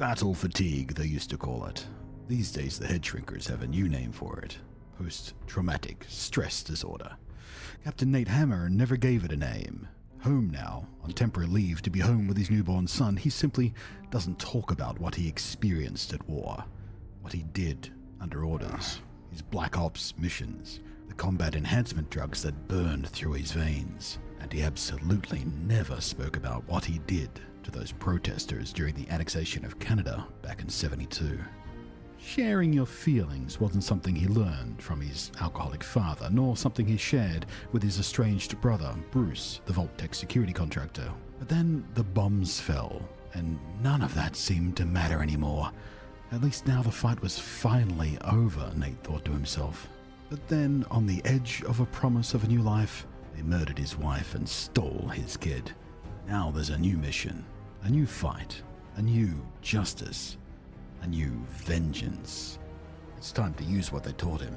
Battle fatigue, they used to call it. These days the head shrinkers have a new name for it. Post-traumatic stress disorder. Captain Nate Hammer never gave it a name. Home now, on temporary leave to be home with his newborn son, he simply doesn't talk about what he experienced at war. What he did under orders. His Black Ops missions. The combat enhancement drugs that burned through his veins. And he absolutely never spoke about what he did to those protesters during the annexation of Canada back in '72. Sharing your feelings wasn't something he learned from his alcoholic father, nor something he shared with his estranged brother, Bruce, the Vault-Tec security contractor. But then the bombs fell, and none of that seemed to matter anymore. At least now the fight was finally over, Nate thought to himself. But then, on the edge of a promise of a new life, they murdered his wife and stole his kid. Now there's a new mission, a new fight, a new justice. A new vengeance. It's time to use what they taught him.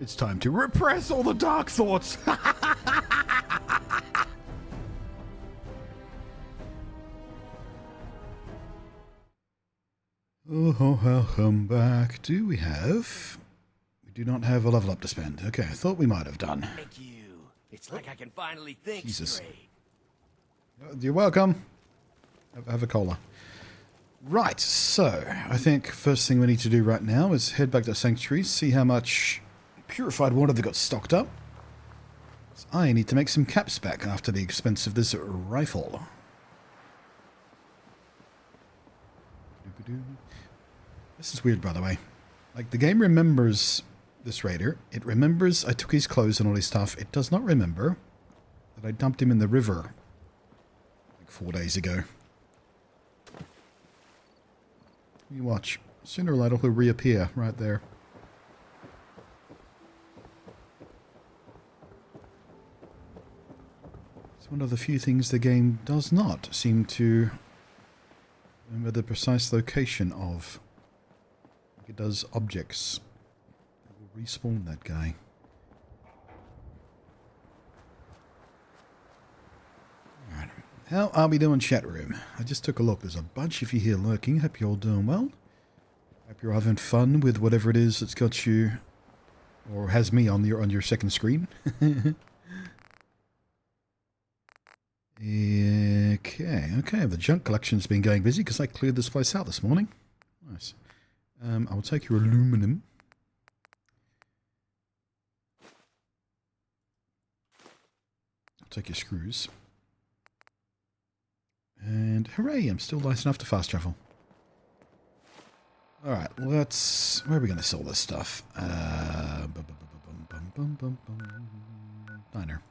It's time to repress all the dark thoughts. Oh, welcome back. Do we have... We do not have a level up to spend. Okay, I thought we might have done. Thank you. It's like I can finally think Jesus. straight. You're welcome. Have a cola. Right, so I think first thing we need to do right now is head back to Sanctuary, see how much purified water they've got stocked up. So I need to make some caps back after the expense of this rifle. This is weird, by the way. Like, the game remembers this raider. It remembers I took his clothes and all his stuff. It does not remember that I dumped him in the river like 4 days ago. You watch. Sooner or later he'll reappear right there. It's one of the few things the game does not seem to remember the precise location of. Like it does objects. It will respawn that guy. Alright. How are we doing, chat room? I just took a look. There's a bunch of you here lurking. Hope you're all doing well. Hope you're having fun with whatever it is that's got you, or has me on your second screen. Okay. The junk collection's been going busy because I cleared this place out this morning. Nice. I will take your aluminum. I'll take your screws. And hooray, I'm still nice enough to fast travel. Alright, let's... Where are we going to sell this stuff? Diner.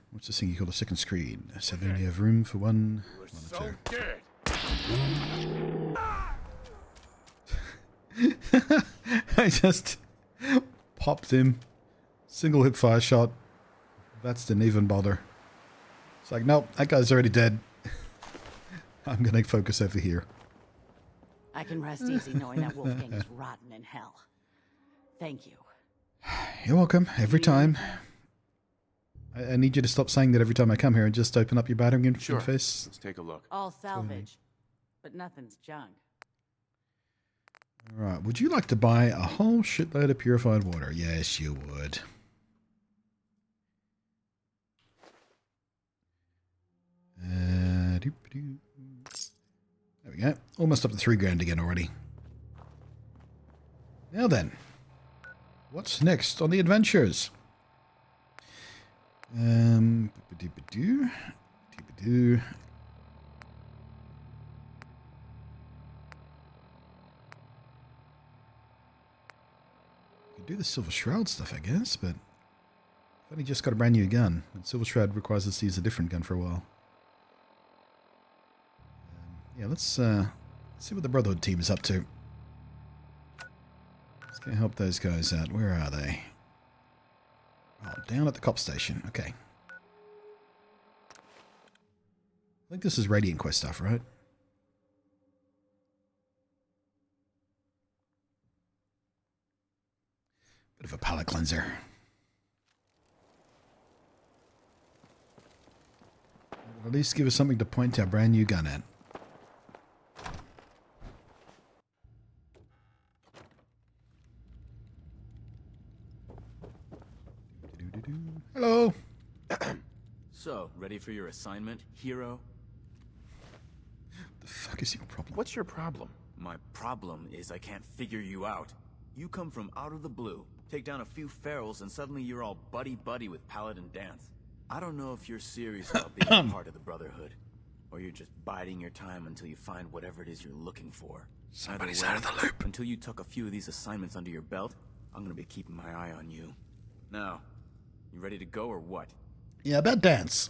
What's this thing you call a second screen? So we only have room for one or two. I just popped him. Single hip fire shot. Vats didn't even bother. It's like, nope, that guy's already dead. I'm going to focus over here. I can rest easy knowing that Wolfgang is rotten in hell. Thank you. You're welcome. Every time. I need you to stop saying that every time I come here and just open up your battering interface. Let's take a look. All salvage, but nothing's junk. Alright, would you like to buy a whole shitload of purified water? Yes, you would. There we go. Almost up to $3,000 again already. Now then, what's next on the adventures? Do the Silver Shroud stuff, I guess, but I've only just got a brand new gun, and Silver Shroud requires us to use a different gun for a while. Yeah, let's see what the Brotherhood team is up to. Let's go help those guys out. Where are they? Oh, down at the cop station. Okay. I think this is Radiant Quest stuff, right? Bit of a palate cleanser. At least give us something to point our brand new gun at. Hello. So, ready for your assignment, hero? The fuck is your problem? What's your problem? My problem is I can't figure you out. You come from out of the blue, take down a few ferals, and suddenly you're all buddy-buddy with Paladin Dance. I don't know if you're serious about being part of the Brotherhood, or you're just biding your time until you find whatever it is you're looking for. Somebody's Either out of the loop. Until you tuck a few of these assignments under your belt, I'm gonna be keeping my eye on you. Now, you ready to go or what? Yeah, about dance.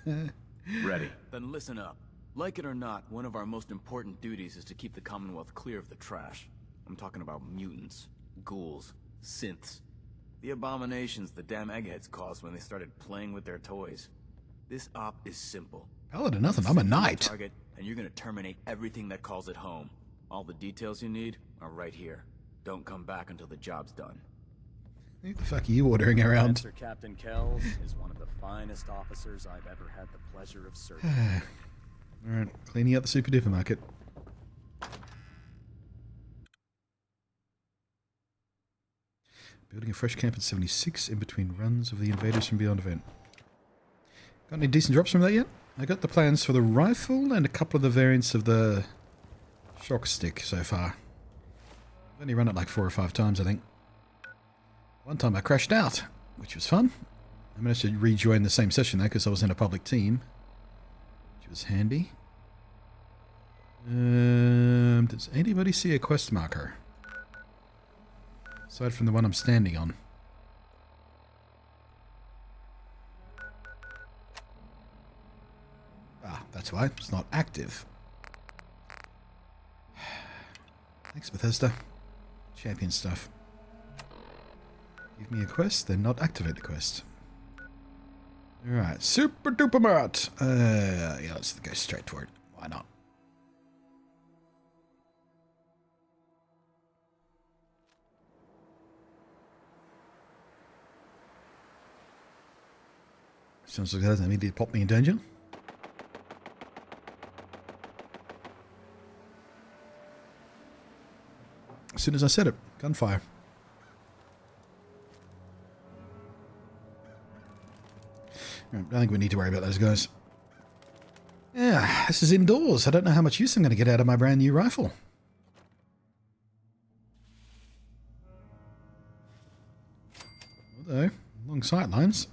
Ready. Then listen up. Like it or not, one of our most important duties is to keep the Commonwealth clear of the trash. I'm talking about mutants, ghouls, synths. The abominations the damn eggheads caused when they started playing with their toys. This op is simple. Paladin nothing, I'm a knight. Target, and you're gonna terminate everything that calls it home. All the details you need are right here. Don't come back until the job's done. What the fuck are you ordering around? Answer Captain Kells is one of the finest officers I've ever had the pleasure of serving. Alright, cleaning out the super duper market. Building a fresh camp at 76 in between runs of the Invaders from Beyond event. Got any decent drops from that yet? I got the plans for the rifle and a couple of the variants of the shock stick so far. I've only run it like 4 or 5 times, I think. One time I crashed out, which was fun. I managed to rejoin the same session though because I was in a public team, which was handy. Does anybody see a quest marker? Aside from the one I'm standing on. Ah, that's why. It's not active. Thanks, Bethesda. Champion stuff. Give me a quest, then not activate the quest. Alright, super duper mart. Yeah, let's go straight for it. Why not? Sounds like that doesn't immediately pop me in danger. As soon as I said it, gunfire. I don't think we need to worry about those guys. Yeah, this is indoors. I don't know how much use I'm going to get out of my brand new rifle. Although, long sight lines.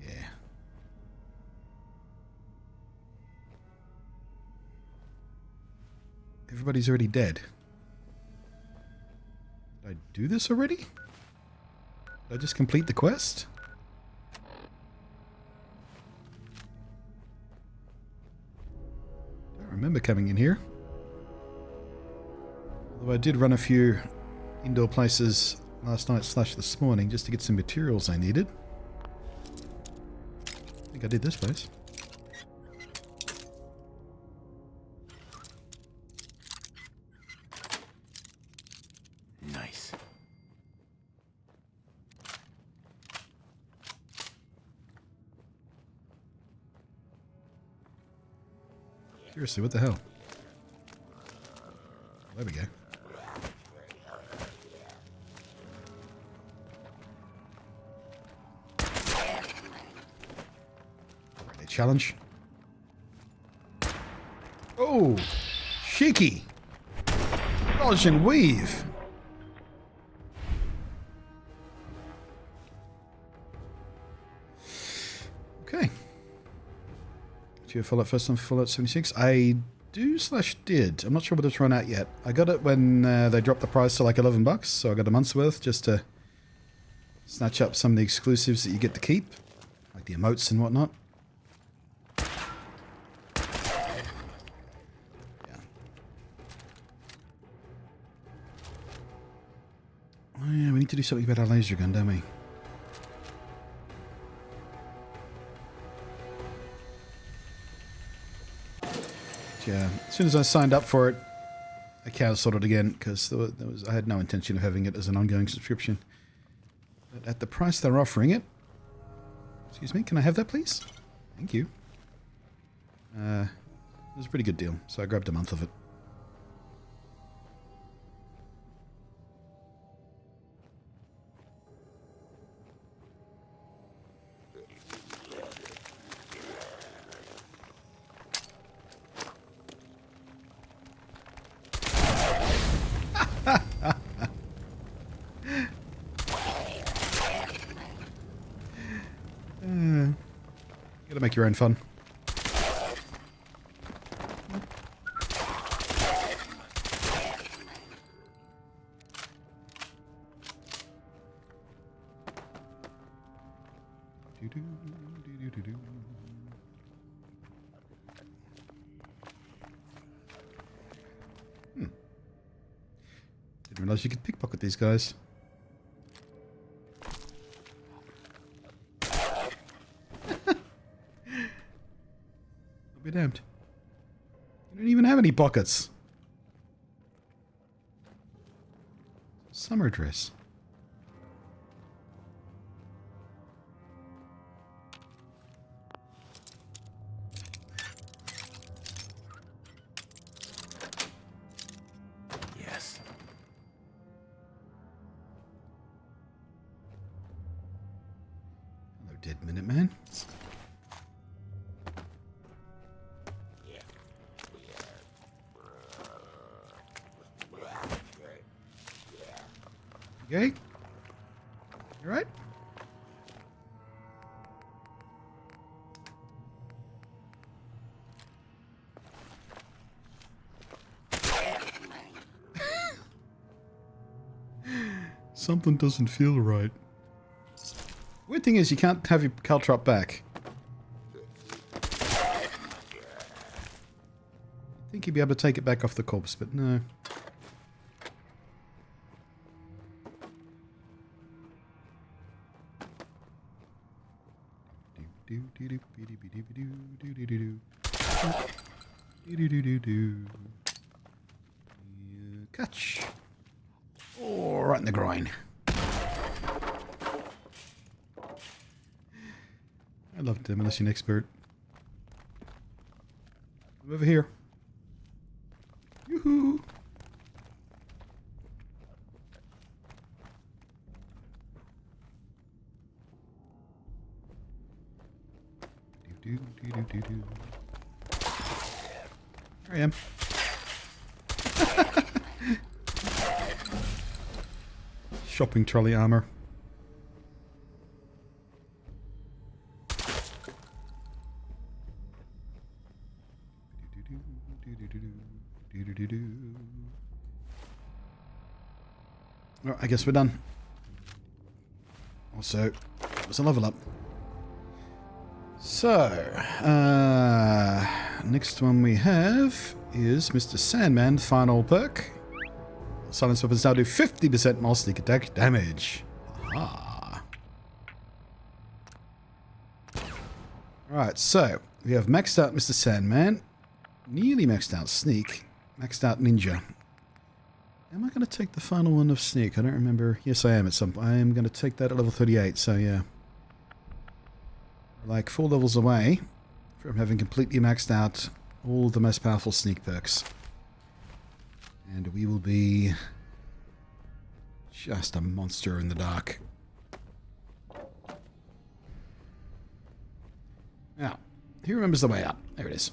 Yeah. Everybody's already dead. Did I do this already? Did I just complete the quest? Don't remember coming in here. Although I did run a few indoor places last night / this morning just to get some materials I needed. I think I did this place. Nice. Seriously, what the hell? There we go. Right, challenge. Oh, cheeky. Dodge and weave. Okay. Do you follow it first on Fallout 76? I do / did. I'm not sure whether it's run out yet. I got it when they dropped the price to like $11, so I got a month's worth just to snatch up some of the exclusives that you get to keep, like the emotes and whatnot. Yeah. Oh yeah, we need to do something about our laser gun, don't we? Yeah, as soon as I signed up for it, I cancelled it again because I had no intention of having it as an ongoing subscription. But at the price they're offering it... Excuse me, can I have that, please? Thank you. It was a pretty good deal, so I grabbed a month of it. Gotta make your own fun. Didn't realize you could pickpocket these guys. I'll be damned. You don't even have any pockets. Summer dress. Yes. Hello, dead Minuteman. Okay. You right? Something doesn't feel right. Weird thing is you can't have your caltrop back. I think you'd be able to take it back off the corpse, but no. Catch. Oh, right in the groin. I love Demolition Expert. I'm over here. Yoo-hoo! Here I am. Shopping trolley armor. Well, I guess we're done. Also, it was a level up. So, next one we have is Mr. Sandman, final perk. Silence weapons now do 50% more sneak attack damage. Aha. Alright, so we have maxed out Mr. Sandman, nearly maxed out Sneak, maxed out Ninja. Am I going to take the final one of Sneak? I don't remember. Yes, I am at some point. I am going to take that at level 38, so yeah. Like 4 levels away from having completely maxed out all the most powerful Sneak perks. And we will be just a monster in the dark. Now, who remembers the way out? There it is.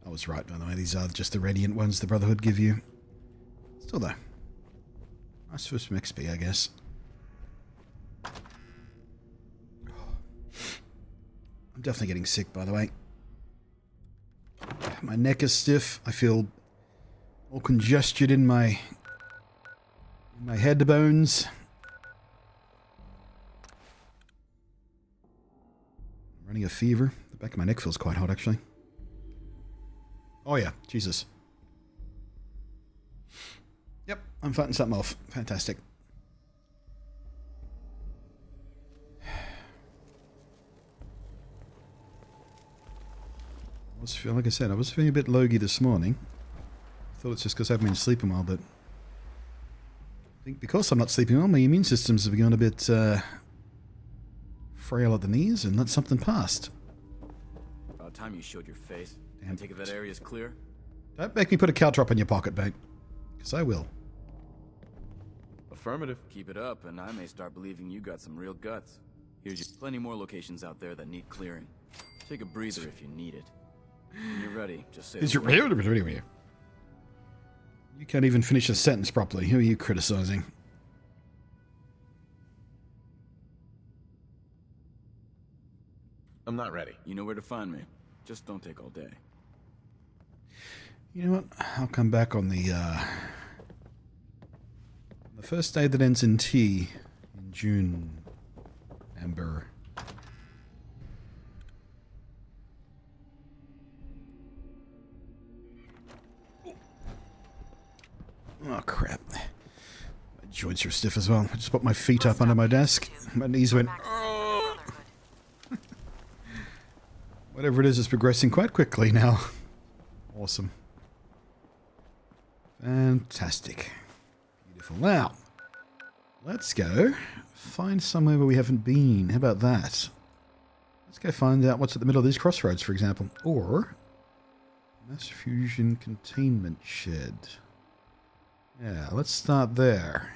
I was right, by the way. These are just the radiant ones the Brotherhood give you. Still though. Nice for some XP, I guess. I'm definitely getting sick, by the way. My neck is stiff. I feel all congested in my head bones. I'm running a fever. The back of my neck feels quite hot, actually. Oh yeah, Jesus. Yep, I'm fighting something off. Fantastic. Like I said, I was feeling a bit logy this morning. I thought it's just because I haven't been sleeping well, but think because I'm not sleeping well, my immune systems have begun a bit frail at the knees, and let something past. About time you showed your face. Damn. I take it that area's clear? Don't make me put a caltrop in your pocket, mate. Because I will. Affirmative. Keep it up, and I may start believing you got some real guts. Here's your plenty more locations out there that need clearing. Take a breather if you need it. When you're ready, just say the word. You can't even finish a sentence properly. Who are you criticizing? I'm not ready. You know where to find me. Just don't take all day. You know what? I'll come back on the first day that ends in T in June. Ember. Oh crap. My joints are stiff as well. I just put my feet up under my desk. My knees went. Oh. Whatever it is progressing quite quickly now. Awesome. Fantastic. Beautiful. Now, let's go find somewhere where we haven't been. How about that? Let's go find out what's at the middle of these crossroads, for example. Or mass fusion containment shed. Yeah, let's start there.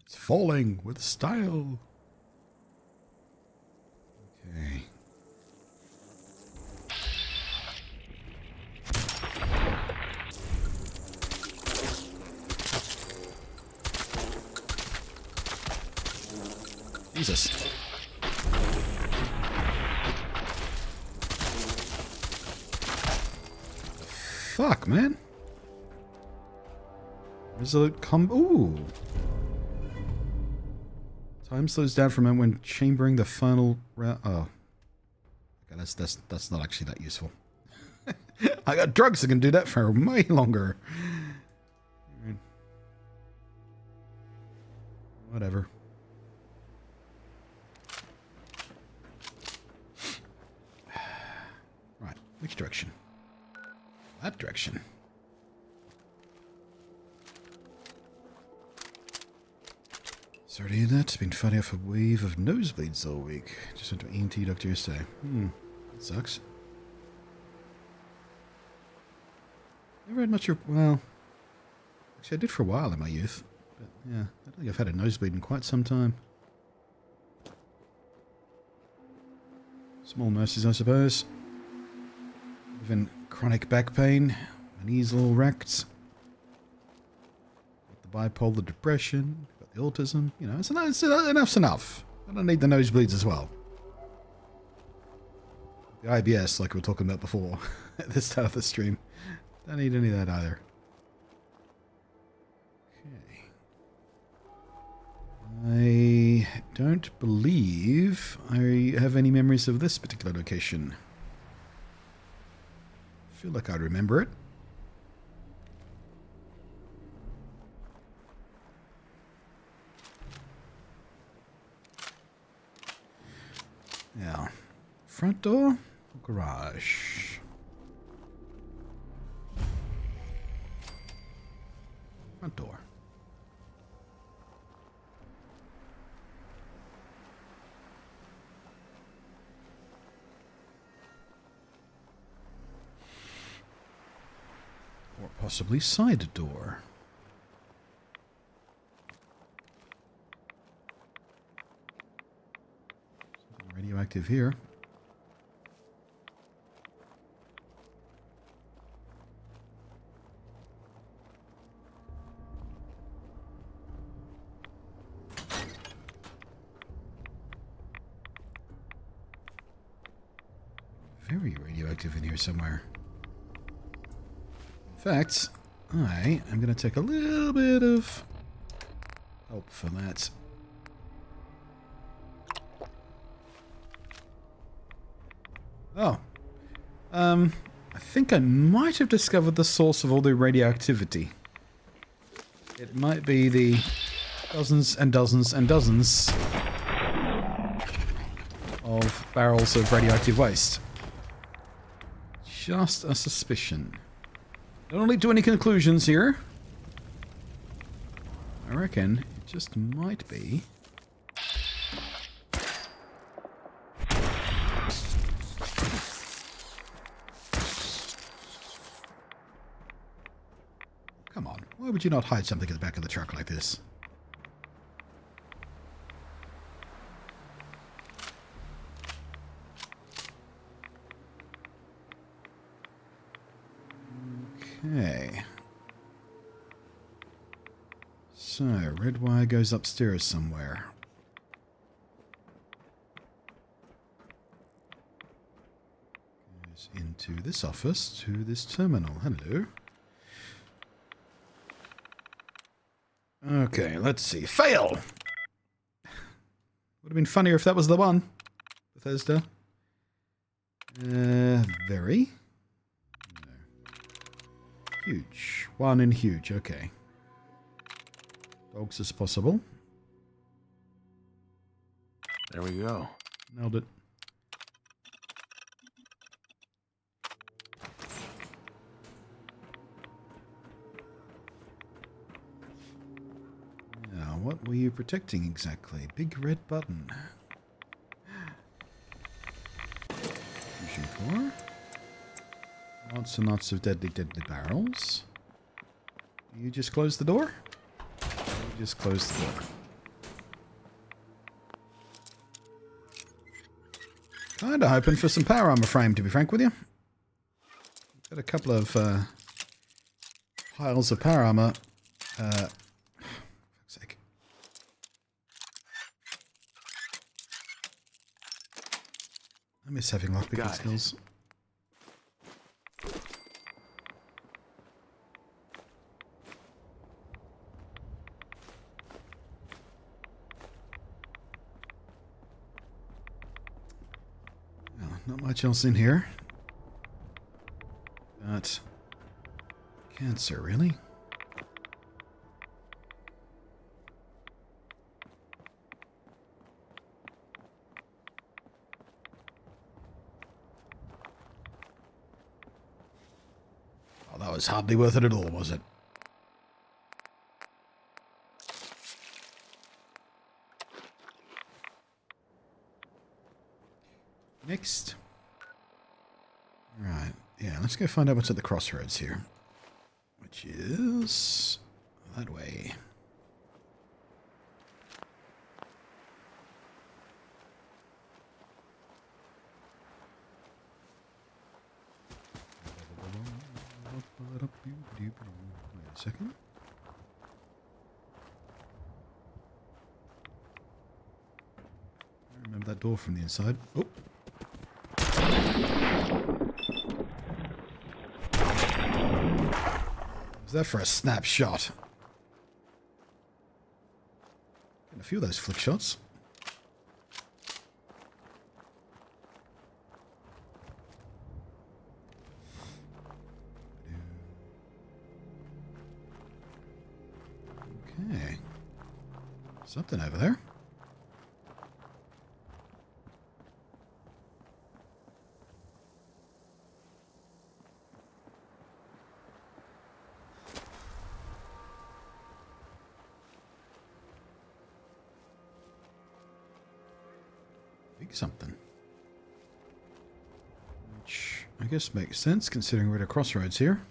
It's falling with style. Okay. Jesus. Fuck, man. Resolute ooh. Time slows down for a moment when chambering the final round. Oh. Okay, that's not actually that useful. I got drugs that can do that for way longer. Whatever. Right, which direction? That direction. Sorry to hear that. Been fighting off a wave of nosebleeds all week. Just went to an ENT doctor yesterday. That sucks. Never had much of... Well... Actually, I did for a while in my youth. But, yeah, I don't think I've had a nosebleed in quite some time. Small mercies, I suppose. Even chronic back pain. My knees all wrecked. Got the bipolar depression. Got the autism. You know, enough's enough. I don't need the nosebleeds as well. The IBS, like we were talking about before, at this start of the stream. Don't need any of that either. Okay. I don't believe I have any memories of this particular location. I feel like I remember it. Now, front door or garage? Front door. Or possibly side door. Something radioactive here. Very radioactive in here somewhere. In fact, I am going to take a little bit of help for that. Oh. I think I might have discovered the source of all the radioactivity. It might be the dozens and dozens and dozens of barrels of radioactive waste. Just a suspicion. Don't lead to any conclusions here. I reckon it just might be. Come on, why would you not hide something at the back of the truck like this? Okay. So, red wire goes upstairs somewhere. Goes into this office to this terminal. Hello. Okay, let's see. Fail! Would have been funnier if that was the one. Bethesda. Very. No. Huge. One in huge, okay. Dogs as possible. There we go. Nailed it. Now, what were you protecting exactly? Big red button. Fusion core. Lots and lots of deadly barrels. You just close the door? You just close the door. Kinda hoping for some power armor frame, to be frank with you. Got a couple of piles of power armor. For fuck's sake. I miss having lockpicking skills. Not much else in here. But cancer, really? Oh, that was hardly worth it at all, was it? Next. Right. Yeah, let's go find out what's at the crossroads here. Which is that way. Wait a second. I remember that door from the inside. Oh. Was that for a snapshot? Getting a few of those flick shots. Okay. Something over there. Something. Which I guess makes sense considering we're at a crossroads here.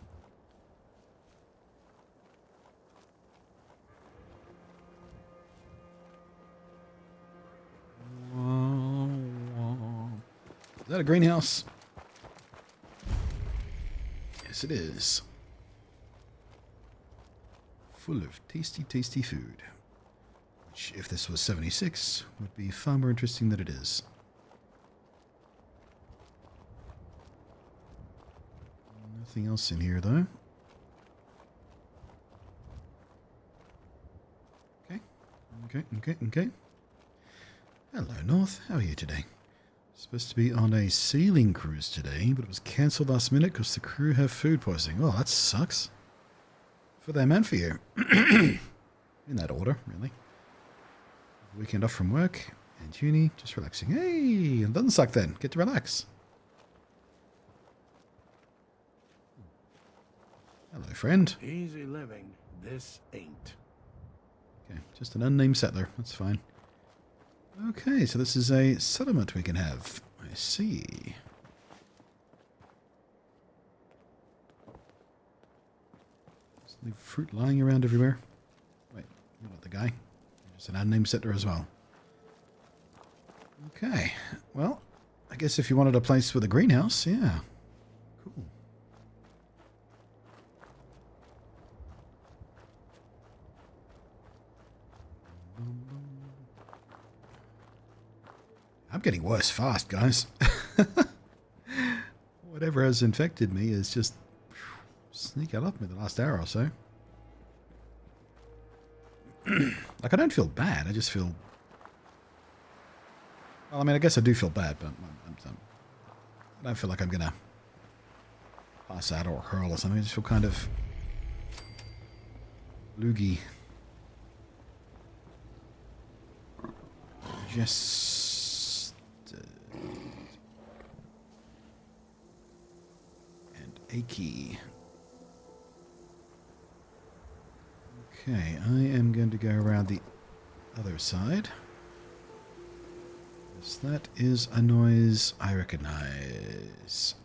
Is that a greenhouse? Yes, it is. Full of tasty, tasty food. Which, if this was 76, would be far more interesting than it is. Nothing else in here, though. Okay. Hello, North. How are you today? Supposed to be on a sailing cruise today, but it was cancelled last minute because the crew have food poisoning. Oh, that sucks. For them and for you. In that order, really. Weekend off from work and uni, just relaxing. Hey, it doesn't suck then. Get to relax. Hello, friend. Easy living, this ain't. Okay, just an unnamed settler. That's fine. Okay, so this is a settlement we can have. I see. Just leave fruit lying around everywhere. Wait, you're not the guy. You're just an unnamed settler as well. Okay, well, I guess if you wanted a place with a greenhouse, yeah. Cool. I'm getting worse fast, guys. Whatever has infected me is just sneaking up me the last hour or so. Like, I don't feel bad. I just feel... Well, I mean, I guess I do feel bad, but I don't feel like I'm going to pass out or hurl or something. I just feel kind of loogie. Just... and achy. Okay, I am going to go around the other side. Yes, that is a noise I recognize.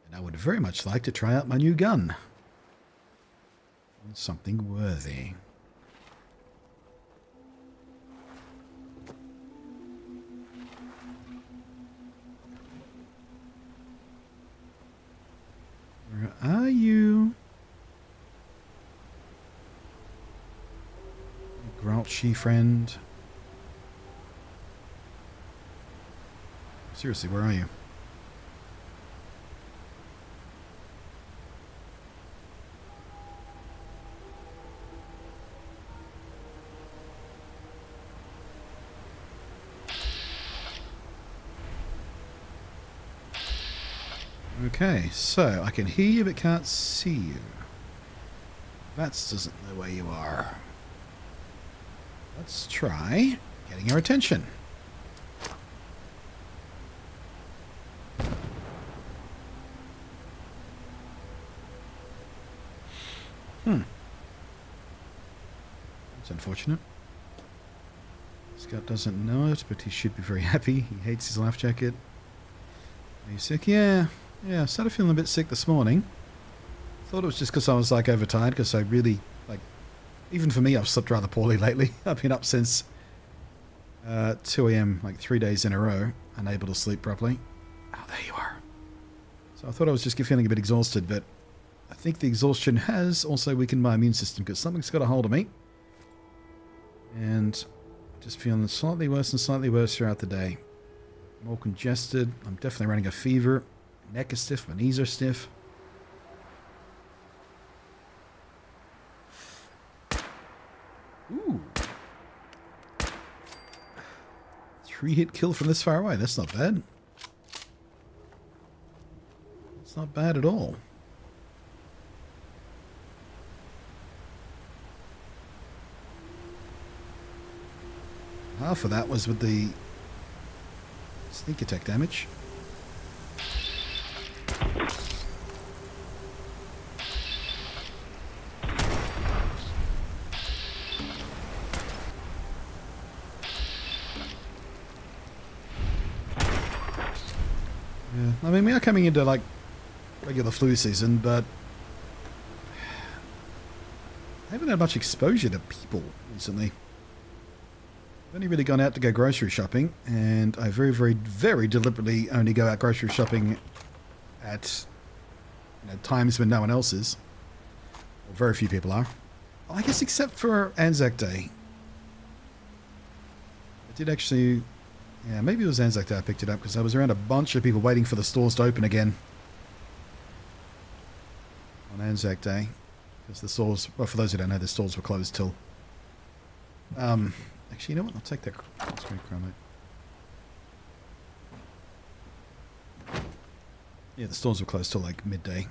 And I would very much like to try out my new gun. Something worthy. Where are you? Grouchy friend. Seriously, where are you? Okay, so I can hear you but can't see you. That doesn't know where you are. Let's try getting your attention. That's unfortunate. Scott doesn't know it, but he should be very happy. He hates his life jacket. Are you sick? Yeah, I started feeling a bit sick this morning. Thought it was just because I was like overtired, because I really, like, even for me, I've slept rather poorly lately. I've been up since 2 a.m. like 3 days in a row, unable to sleep properly. Oh, there you are. So I thought I was just feeling a bit exhausted, but I think the exhaustion has also weakened my immune system, because something's got a hold of me. And just feeling slightly worse and slightly worse throughout the day. More congested. I'm definitely running a fever. Neck is stiff. My knees are stiff. Ooh. 3-hit kill from this far away. That's not bad. It's not bad at all. Half of that was with the sneak attack damage. Yeah, I mean, we are coming into like regular flu season, but I haven't had much exposure to people recently. I've only really gone out to go grocery shopping, and I very, very, very deliberately only go out grocery shopping at times when no one else is. Or very few people are. Well, I guess except for Anzac Day. I did actually... Yeah, maybe it was Anzac Day I picked it up, because I was around a bunch of people waiting for the stores to open again. On Anzac Day. Because the stores... Well, for those who don't know, the stores were closed till... Actually, you know what? I'll take that screen chrome. Yeah, the stores were closed till like midday.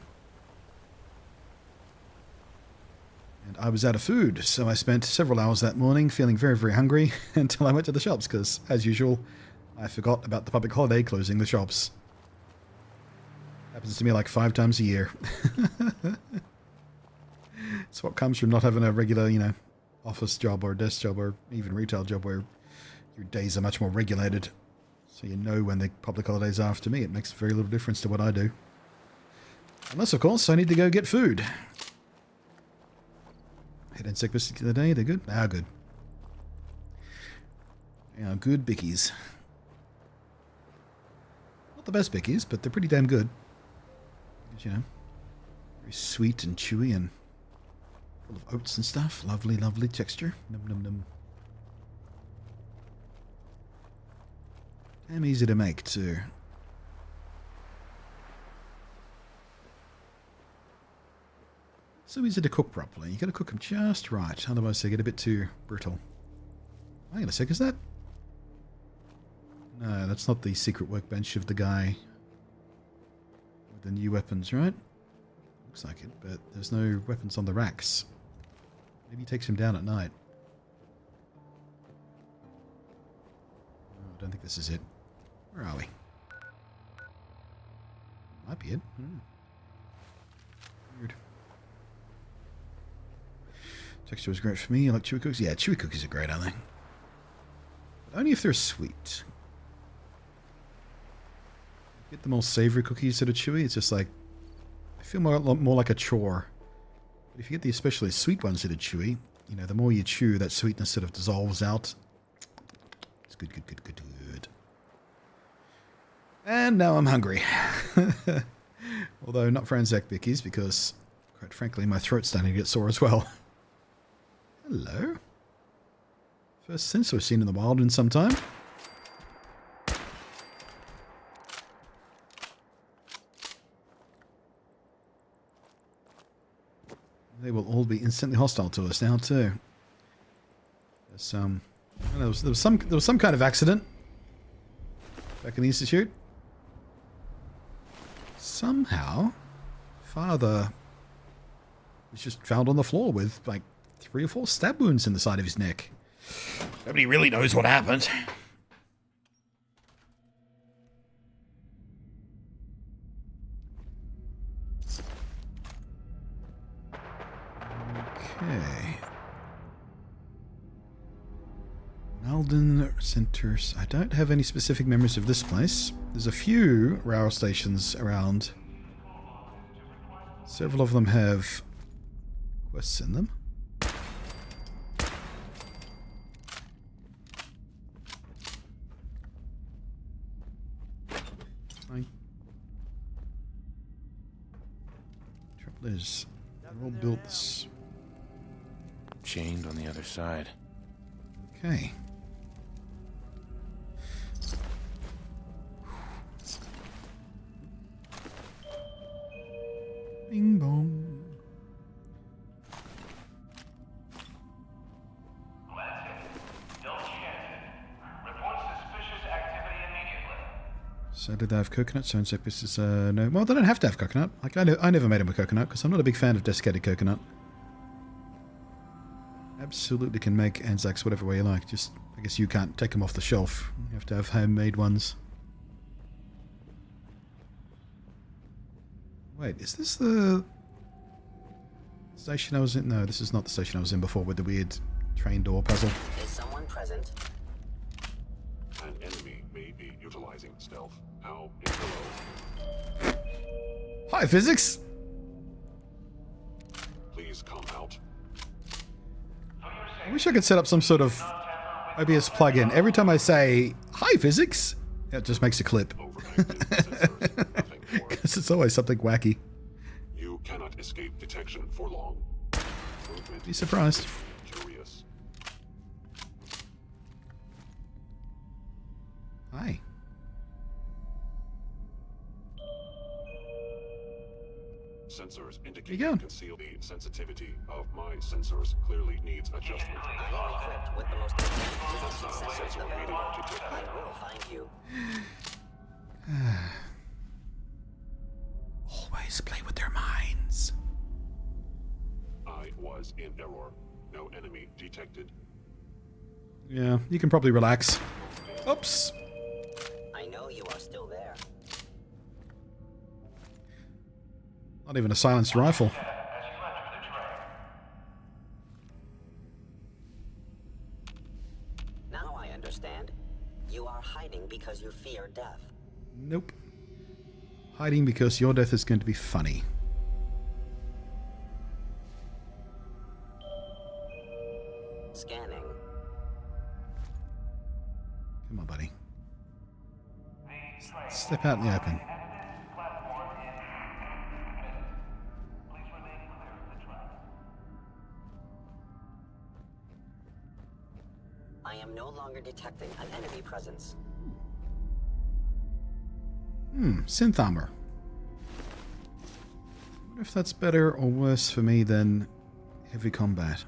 And I was out of food, so I spent several hours that morning feeling very, very hungry until I went to the shops, because, as usual, I forgot about the public holiday closing the shops. Happens to me like 5 times a year. It's what comes from not having a regular, you know, office job or desk job or even retail job where your days are much more regulated. So you know when the public holidays are. For me, it makes very little difference to what I do. Unless, of course, I need to go get food. Head insect biscuits of the day, they're good? Ah, good. Yeah, good bickies. Not the best bickies, but they're pretty damn good. You know, very sweet and chewy and full of oats and stuff. Lovely, lovely texture. Num num num. Damn easy to make too. So easy to cook properly. You got to cook them just right, otherwise they get a bit too brittle. Hang on a sec, is that? No, that's not the secret workbench of the guy with the new weapons, right? Looks like it, but there's no weapons on the racks. Maybe he takes him down at night. Oh, I don't think this is it. Where are we? Might be it. I don't know. Weird. Texture was great for me. I like chewy cookies. Yeah, chewy cookies are great, aren't they? But only if they're sweet. Get the more savory cookies that are chewy, it's just like, I feel more like a chore. But if you get the especially sweet ones that are chewy, you know, the more you chew, that sweetness sort of dissolves out. It's good, good, good, good, good. And now I'm hungry. Although not for Anzac Bickies, because, quite frankly, my throat's starting to get sore as well. Hello. First sensor seen in the wild in some time. They will all be instantly hostile to us now too. There's there was some kind of accident back in the Institute. Somehow, Father was just found on the floor with like 3 or 4 stab wounds in the side of his neck. Nobody really knows what happened. Okay. Malden Centers. I don't have any specific memories of this place. There's a few rail stations around. Several of them have quests in them. Fine. Trouble is, they're all built this. Chained on the other side. Okay. Bing bong. So did they have coconut? Sounds like this is no. Well, they don't have to have coconut. Like I never made them with coconut because I'm not a big fan of desiccated coconut. Absolutely can make Anzacs whatever way you like. Just, I guess you can't take them off the shelf. You have to have homemade ones. Wait, is this the station I was in? No, this is not the station I was in before with the weird train door puzzle. Is someone present? An enemy may be utilizing stealth. How below. Hi, physics! Please come out. I wish I could set up some sort of OBS plugin. Every time I say, hi, physics, it just makes a clip. Because it's always something wacky. You cannot escape detection for long. Be surprised. Curious. Hi. Sensors indicate you going? conceal the sensitivity of my sensors clearly needs adjustment. I'm equipped with the most advanced sensors available. I will find you. Always play with their minds. I was in error. No enemy detected. Yeah, you can probably relax. Oops. I know you are still there. Not even a silenced rifle. Now I understand. You are hiding because you fear death. Nope. Hiding because your death is going to be funny. Scanning. Come on, buddy. Step out in the open. I am no longer detecting an enemy presence. Synth armor. I wonder if that's better or worse for me than heavy combat.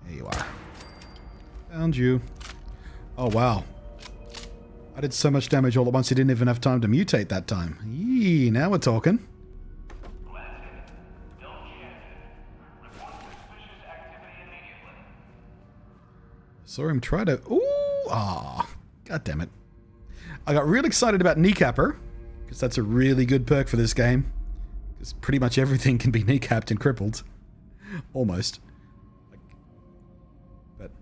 There you are. Found you. Oh, wow. I did so much damage all at once, he didn't even have time to mutate that time. Yee, now we're talking. Saw him try to... Ooh! Ah! God damn it. I got real excited about Kneecapper, because that's a really good perk for this game. Because pretty much everything can be kneecapped and crippled. Almost. But...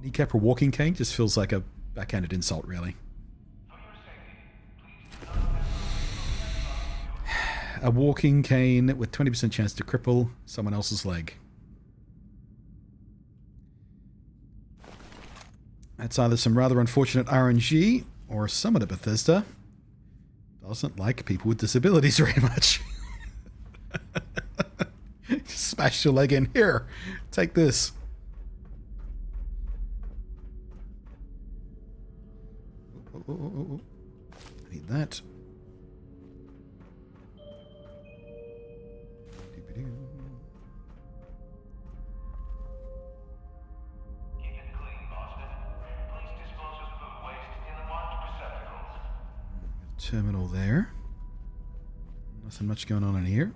Kneecapper walking cane just feels like a backhanded insult, really. A walking cane with 20% chance to cripple someone else's leg. That's either some rather unfortunate RNG, or someone at Bethesda doesn't like people with disabilities very much. Smash your leg in. Here, take this. Oh. I need that. Terminal there. Nothing much going on in here.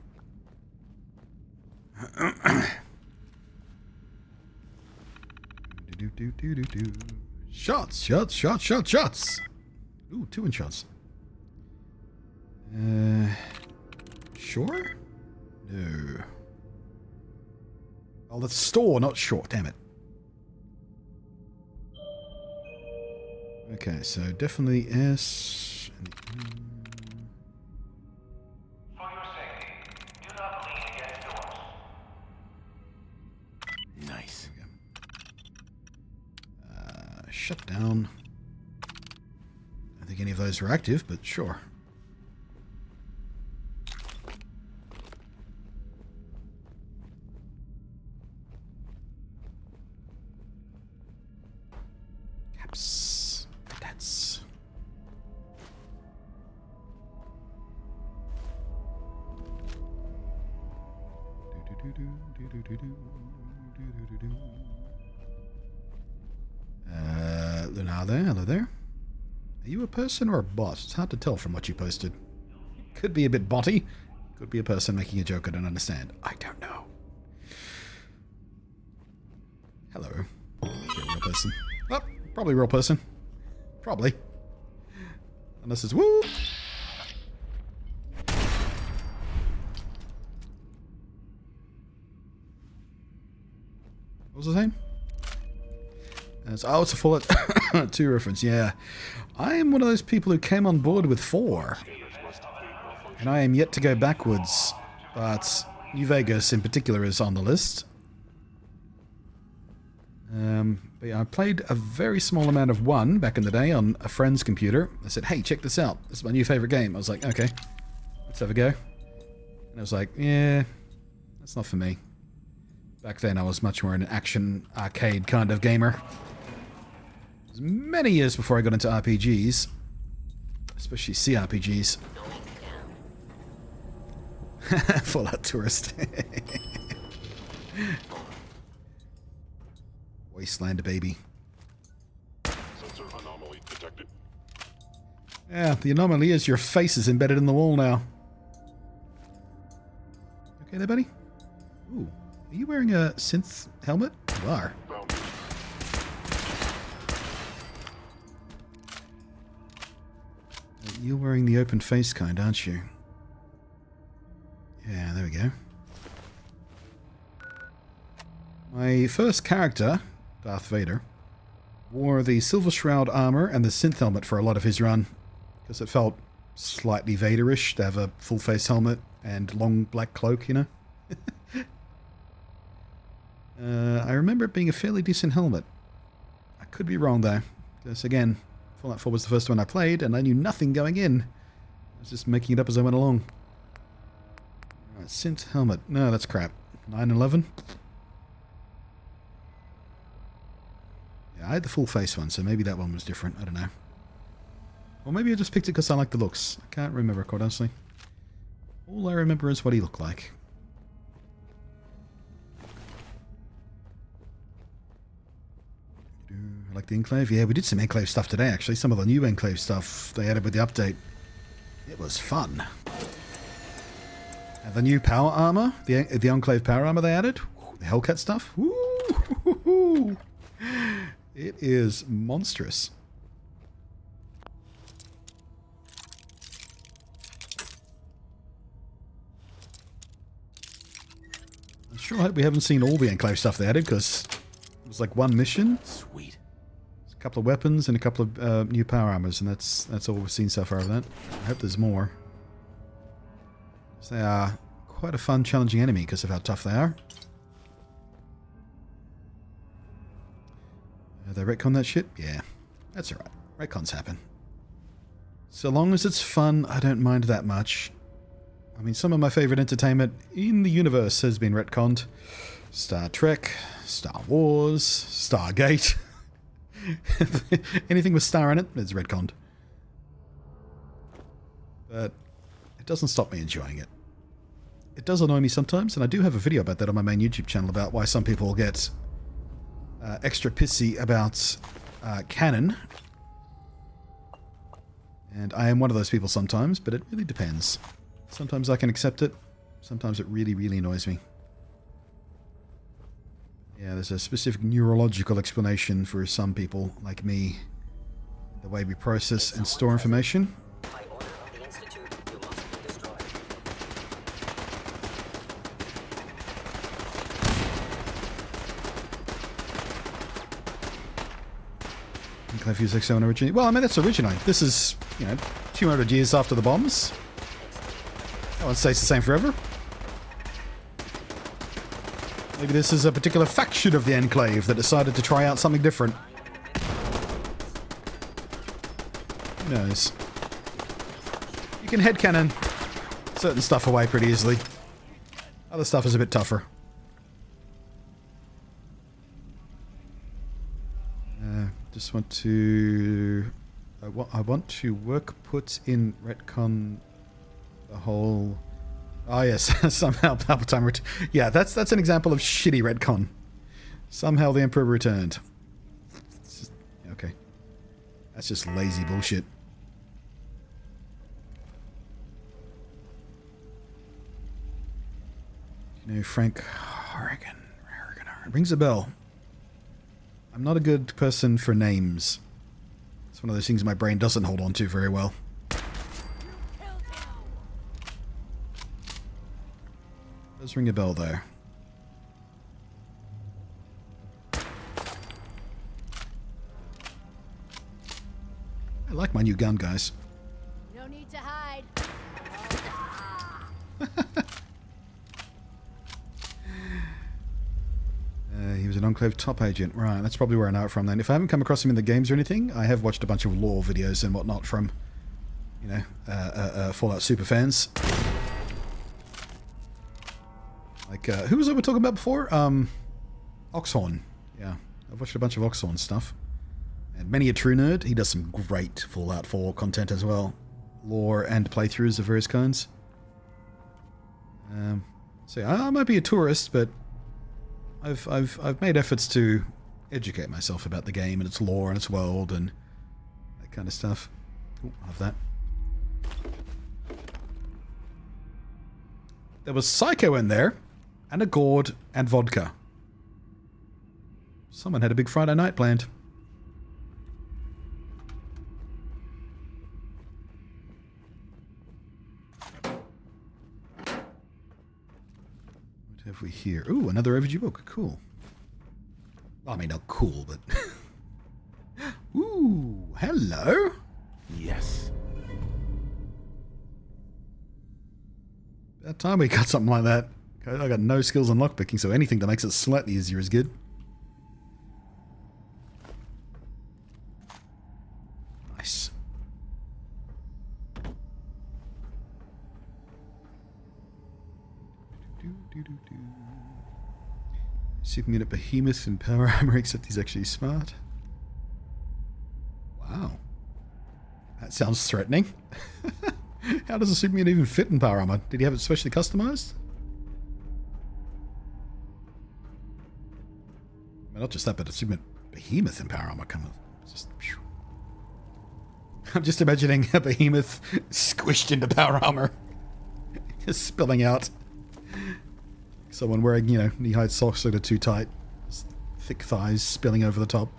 Shots! Ooh, 2-inch shots. Sure? No. Oh, that's store, not short. Damn it. Okay, so definitely S. For your safety, do not lean against doors. Nice. Shut down. I don't think any of those are active, but sure. Caps. That's. Lunade, hello there. Are you a person or a bot? It's hard to tell from what you posted. Could be a bit botty. Could be a person making a joke I don't understand. I don't know. Hello. Yeah, real person. Oh, probably a real person. Probably. Unless it's woo! What was his name? Oh, it's a Fallout 2 reference, yeah. I am one of those people who came on board with 4. And I am yet to go backwards. But New Vegas in particular is on the list. But yeah, I played a very small amount of 1 back in the day on a friend's computer. I said, hey, check this out. This is my new favorite game. I was like, okay, let's have a go. And I was like, yeah, that's not for me. Back then I was much more an action arcade kind of gamer. It was many years before I got into RPGs. Especially CRPGs. Fallout Tourist. Wasteland, baby. Sensor anomaly detected. Yeah, the anomaly is your face is embedded in the wall now. Okay there, buddy? Ooh. Are you wearing a synth helmet? You are. You're wearing the open face kind, aren't you? Yeah, there we go. My first character, Darth Vader, wore the Silver Shroud armor and the synth helmet for a lot of his run, because it felt slightly Vaderish to have a full face helmet and long black cloak, you know? I remember it being a fairly decent helmet. I could be wrong though, because again, Fallout 4 was the first one I played and I knew nothing going in. I was just making it up as I went along. Right, synth helmet. No, that's crap. 911? Yeah, I had the full face one, so maybe that one was different. I don't know. Or maybe I just picked it because I like the looks. I can't remember, quite honestly. All I remember is what he looked like. I like the Enclave. Yeah, we did some Enclave stuff today, actually. Some of the new Enclave stuff they added with the update. It was fun. And the new power armor, the Enclave power armor they added. The Hellcat stuff. Woo! It is monstrous. I sure hope we haven't seen all the Enclave stuff they added, because it was like one mission. Sweet. A couple of weapons and a couple of new power armors, and that's all we've seen so far of that. I hope there's more. So they are quite a fun, challenging enemy because of how tough they are. They retcon that shit? Yeah, that's alright. Retcons happen. So long as it's fun, I don't mind that much. I mean, some of my favorite entertainment in the universe has been retconned. Star Trek, Star Wars, Stargate. Anything with star in it is retconned. But it doesn't stop me enjoying it. It does annoy me sometimes, and I do have a video about that on my main YouTube channel about why some people get extra pissy about canon. And I am one of those people sometimes, but it really depends. Sometimes I can accept it. Sometimes it really, really annoys me. Yeah, there's a specific neurological explanation for some people, like me, the way we process and store information. By order of the Institute, you must be destroyed. Enclave Fuse X7 originally. Well, I mean, that's originally. This is, 200 years after the bombs. That one stays the same forever. Maybe this is a particular faction of the Enclave that decided to try out something different. Who knows? You can headcanon certain stuff away pretty easily. Other stuff is a bit tougher. Just want to... I want to put in retcon the whole... Oh yes, somehow Palpatine yeah, that's an example of shitty retcon. Somehow the Emperor returned. Okay. That's just lazy bullshit. Frank Harrigan. Rings a bell. I'm not a good person for names. It's one of those things my brain doesn't hold on to very well. Does ring a bell there. I like my new gun, guys. No need to hide. He was an Enclave top agent. Right, that's probably where I know it from then. If I haven't come across him in the games or anything, I have watched a bunch of lore videos and whatnot from, Fallout super fans. Like, who was I talking about before? Oxhorn. Yeah, I've watched a bunch of Oxhorn stuff. And many a true nerd. He does some great Fallout 4 content as well. Lore and playthroughs of various kinds. So yeah, I might be a tourist, but I've made efforts to educate myself about the game and its lore and its world and that kind of stuff. Ooh, I love that. There was Psycho in there, and a gourd, and vodka. Someone had a big Friday night planned. have we here? Ooh, another overdue book. Cool. Well, I mean, not cool, but... Ooh, hello. Yes. About time we got something like that. I got no skills on lockpicking, so anything that makes it slightly easier is good. Nice. Superunit Behemoth and Power Armor, except he's actually smart. Wow. That sounds threatening. How does a Superunit even fit in Power Armor? Did he have it specially customized? I mean, not just that, but a Superunit Behemoth in Power Armor. Come on. Just, I'm just imagining a Behemoth squished into Power Armor. Just spilling out. Someone wearing, you know, knee-high socks that are too tight. Just thick thighs spilling over the top.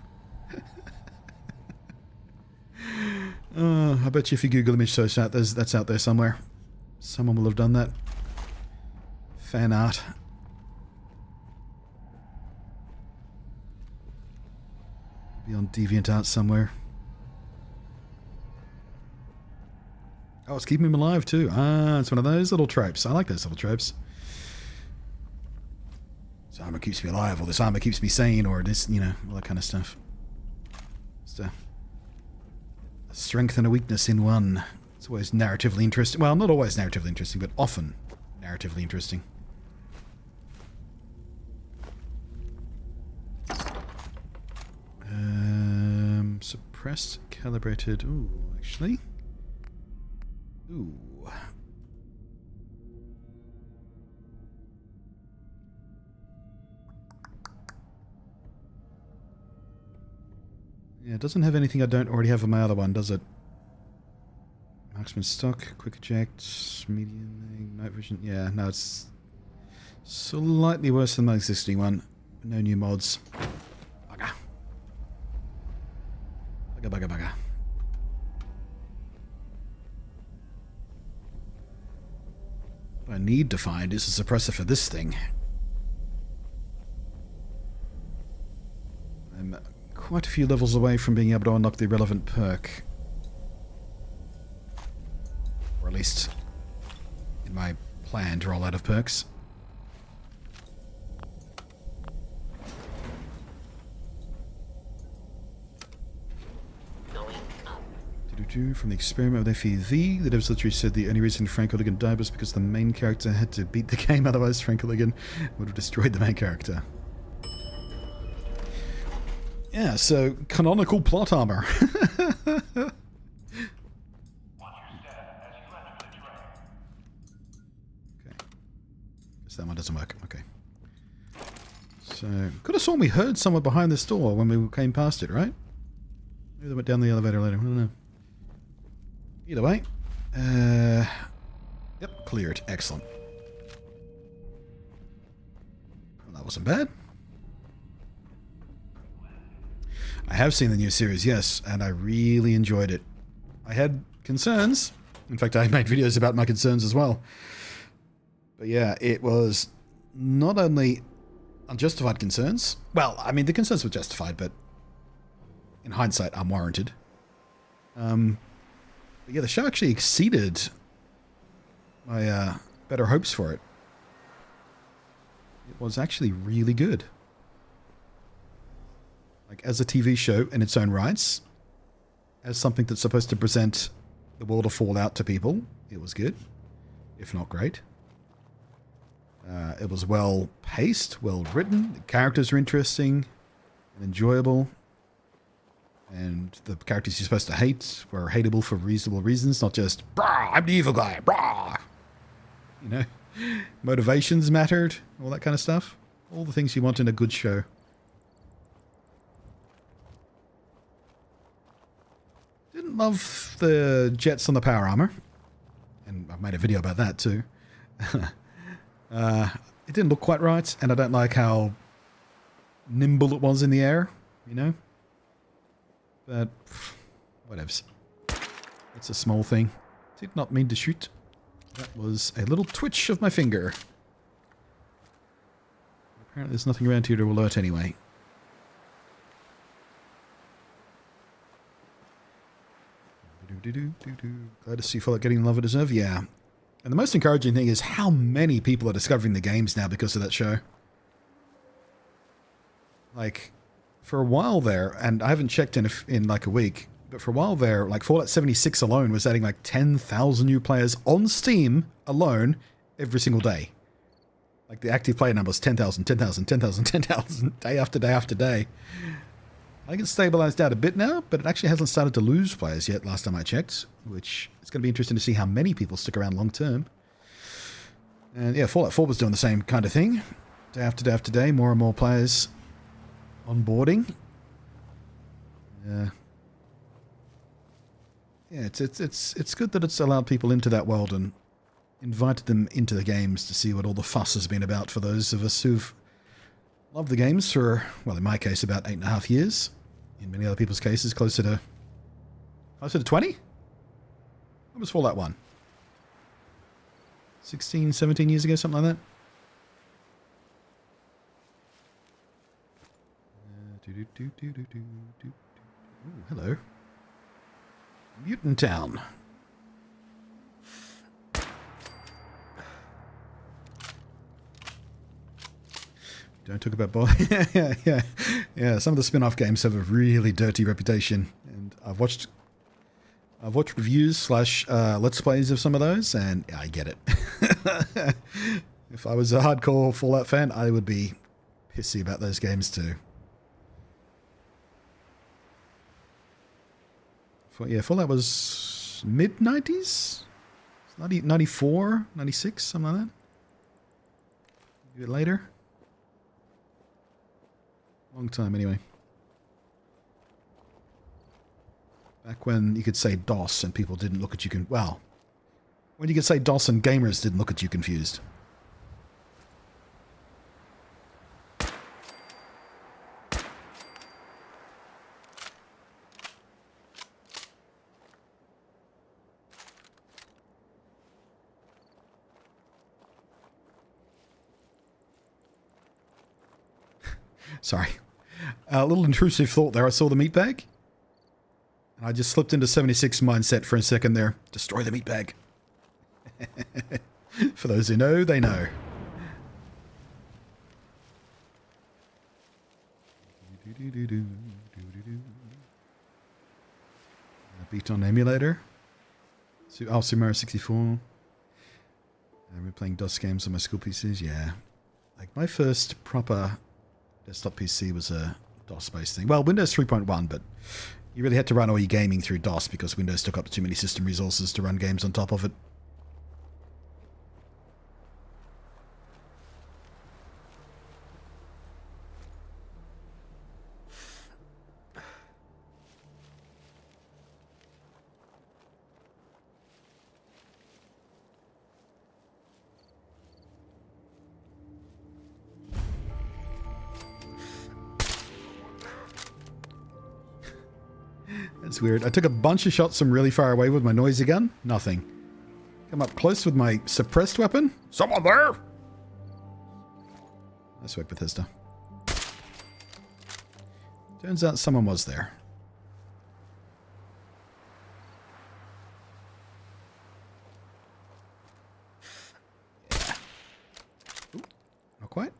I bet you if you Google image search that, that's out there somewhere. Someone will have done that. Fan art. Be on DeviantArt somewhere. Oh, it's keeping him alive too. Ah, it's one of those little tropes. I like those little tropes. This armor keeps me alive, or this armor keeps me sane, or this, you know, all that kind of stuff. Just a strength and a weakness in one. It's always narratively interesting. Well, not always narratively interesting, but often narratively interesting. Suppressed, calibrated. Ooh, actually. Ooh. Yeah, it doesn't have anything I don't already have on my other one, does it? Marksman stock, quick eject, medium, night vision. Yeah, no, it's slightly worse than my existing one. No new mods. Bugger. Bugger, bugger, bugger. What I need to find is a suppressor for this thing. I'm quite a few levels away from being able to unlock the relevant perk. Or at least in my plan to roll out of perks. From the experiment with FEV, the devs literally said the only reason Frank O'Ligan died was because the main character had to beat the game, otherwise Frank O'Ligan would have destroyed the main character. Yeah, so canonical plot armor. Okay. Guess that one doesn't work. Okay. So, could have sworn we heard someone behind this door when we came past it, right? Maybe they went down the elevator later. I don't know. Either way. Yep, cleared. Excellent. Well, that wasn't bad. I have seen the new series, yes, and I really enjoyed it. I had concerns. In fact, I made videos about my concerns as well. But yeah, it was not only unjustified concerns. Well, I mean, the concerns were justified, but in hindsight, unwarranted. But yeah, the show actually exceeded my better hopes for it. It was actually really good. Like, as a TV show in its own rights, as something that's supposed to present the world of Fallout to people, it was good, if not great. It was well paced, well written. The characters are interesting and enjoyable. And the characters you're supposed to hate were hateable for reasonable reasons, not just, brah, I'm the evil guy, brah. You know, motivations mattered, all that kind of stuff. All the things you want in a good show. Didn't love the jets on the power armor. And I've made a video about that too. It didn't look quite right, and I don't like how nimble it was in the air, you know? But, whatevs. It's a small thing. Did not mean to shoot. That was a little twitch of my finger. Apparently there's nothing around here to alert anyway. Glad to see Fallout getting the love it deserves. Yeah. And the most encouraging thing is how many people are discovering the games now because of that show. Like, for a while there, and I haven't checked in like a week, but for a while there, like Fallout 76 alone was adding like 10,000 new players on Steam alone every single day. Like the active player number was 10,000, 10,000, 10,000, 10,000, day after day after day. I think it's stabilized out a bit now, but it actually hasn't started to lose players yet last time I checked, which it's going to be interesting to see how many people stick around long term. And yeah, Fallout 4 was doing the same kind of thing. Day after day after day, more and more players onboarding. Yeah, it's good that it's allowed people into that world and invited them into the games to see what all the fuss has been about for those of us who've loved the games for, well, in my case, about 8.5 years. In many other people's cases, closer to 20? When was Fallout 1? 16, 17 years ago, something like that? Ooh, hello. Mutant Town. Don't talk about yeah. Some of the spin-off games have a really dirty reputation, and I've watched reviews / let's plays of some of those, and I get it. If I was a hardcore Fallout fan, I would be pissy about those games too. Fallout was mid-90s? 94, 96, something like that. A bit later. Long time, anyway. Back when you could say DOS and people didn't look at you well, when you could say DOS and gamers didn't look at you confused. Sorry. A little intrusive thought there. I saw the meat bag. And I just slipped into 76 mindset for a second there. Destroy the meat bag. For those who know, they know. Beat on emulator. Super Mario 64. We're playing DOS games on my school PCs. Yeah. Like my first proper desktop PC was a DOS-based thing. Well, Windows 3.1, but you really had to run all your gaming through DOS because Windows took up too many system resources to run games on top of it. That's weird. I took a bunch of shots from really far away with my noisy gun. Nothing. Come up close with my suppressed weapon. Someone there! Nice work, Bethesda. Turns out someone was there. Yeah. Ooh, not quite.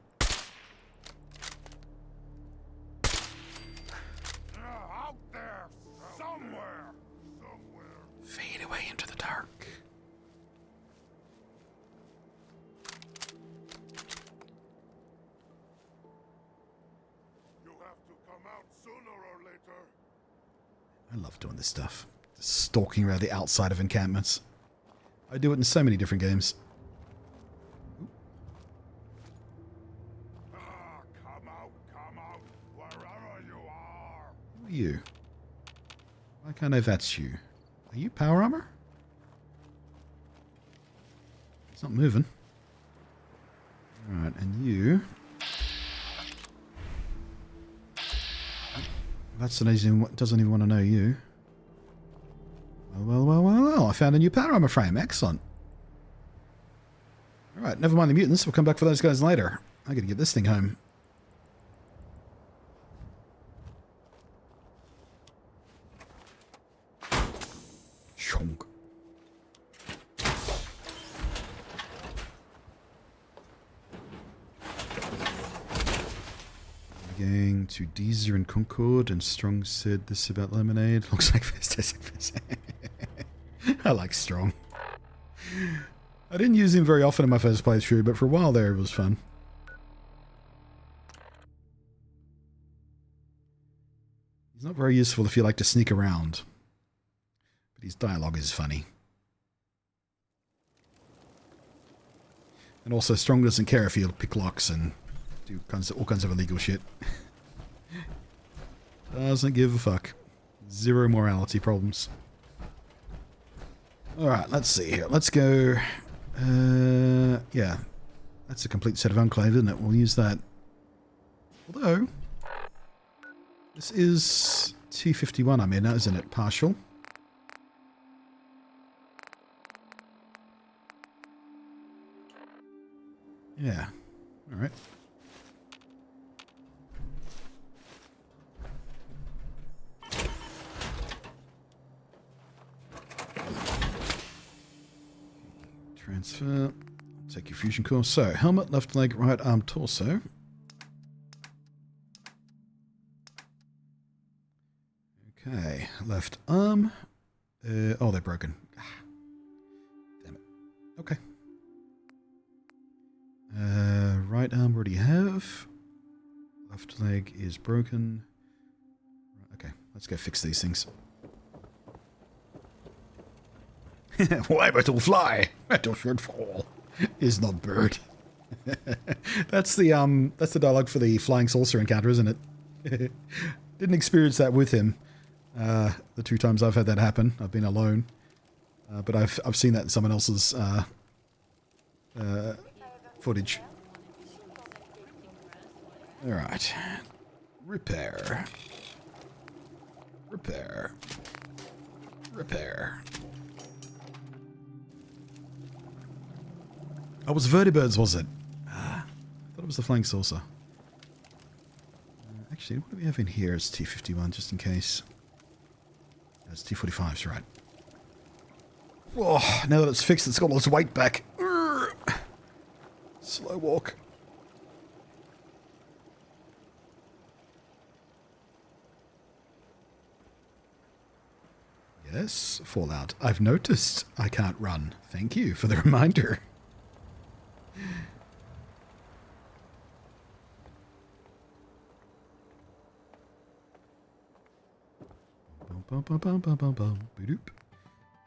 Fade away into the dark. You have to come out sooner or later. I love doing this stuff. Just stalking around the outside of encampments. I do it in so many different games. Come out, wherever you are. Who are you? Why can't I that's you? Are you power armor? It's not moving. Alright, and you... That doesn't even want to know you. Well, I found a new power armor frame. Excellent. Alright, never mind the mutants. We'll come back for those guys later. I gotta get this thing home. Chonk. Going to Deezer and Concord, and Strong said this about Lemonade. Looks like fantastic. I like Strong. I didn't use him very often in my first playthrough, but for a while there it was fun. He's not very useful if you like to sneak around, but his dialogue is funny. And also, Strong doesn't care if you pick locks and do all kinds of illegal shit. Doesn't give a fuck. Zero morality problems. Alright, let's see here. Let's go... yeah. That's a complete set of Enclave, isn't it? We'll use that. Although... This is T51 I'm in now, isn't it? Partial. Yeah. Alright. Transfer. Take your fusion core. So, helmet, left leg, right arm, torso. Okay, left arm. Oh, they're broken. Damn it. Okay. Right arm already have. Left leg is broken. Okay, let's go fix these things. Why metal fly? Metal should fall. Is not bird. That's the dialogue for the flying saucer encounter, isn't it? Didn't experience that with him. The 2 times I've had that happen, I've been alone. But I've seen that in someone else's footage. All right. Repair. Repair. Repair. Oh, it was vertibirds, was it? I thought it was the flying saucer. Actually, what do we have in here? It's T51, just in case. That's T45's right. Oh, now that it's fixed, it's got all its weight back. Urgh. Slow walk. Yes, Fallout. I've noticed I can't run. Thank you for the reminder.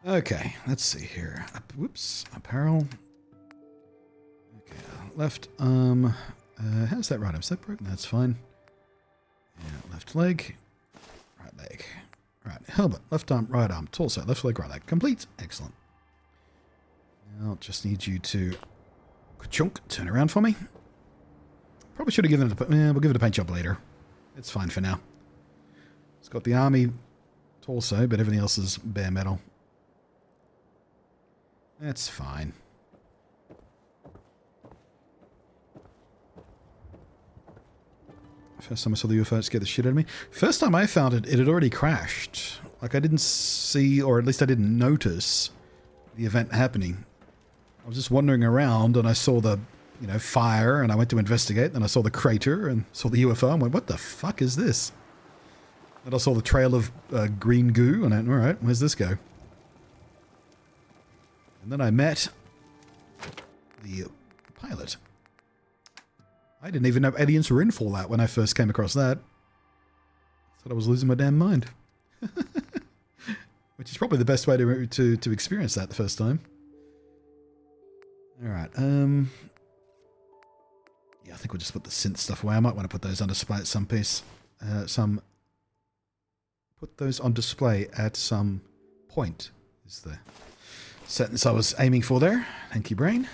Okay, let's see here. Whoops, apparel. Okay, left arm. How's that right arm? Is that broken? That's fine. Yeah, left leg. Right leg. Right, helmet. Left arm, right arm. Torso. Left leg, right leg. Complete. Excellent. Now, I'll just need you to chunk, turn around for me. Probably should have given it a... we'll give it a paint job later. It's fine for now. It's got the army torso, but everything else is bare metal. That's fine. First time I saw the UFO, it scared the shit out of me. First time I found it, it had already crashed. Like, I didn't see, or at least I didn't notice the event happening. I was just wandering around and I saw the, you know, fire, and I went to investigate, and I saw the crater and saw the UFO and went, what the fuck is this? And I saw the trail of green goo, and I went, alright, where's this go? And then I met the pilot. I didn't even know aliens were in Fallout when I first came across that. Thought I was losing my damn mind. Which is probably the best way to experience that the first time. Alright, yeah, I think we'll just put the synth stuff away. I might want to put those on display at some piece. Put those on display at some point is the sentence I was aiming for there. Thank you, brain.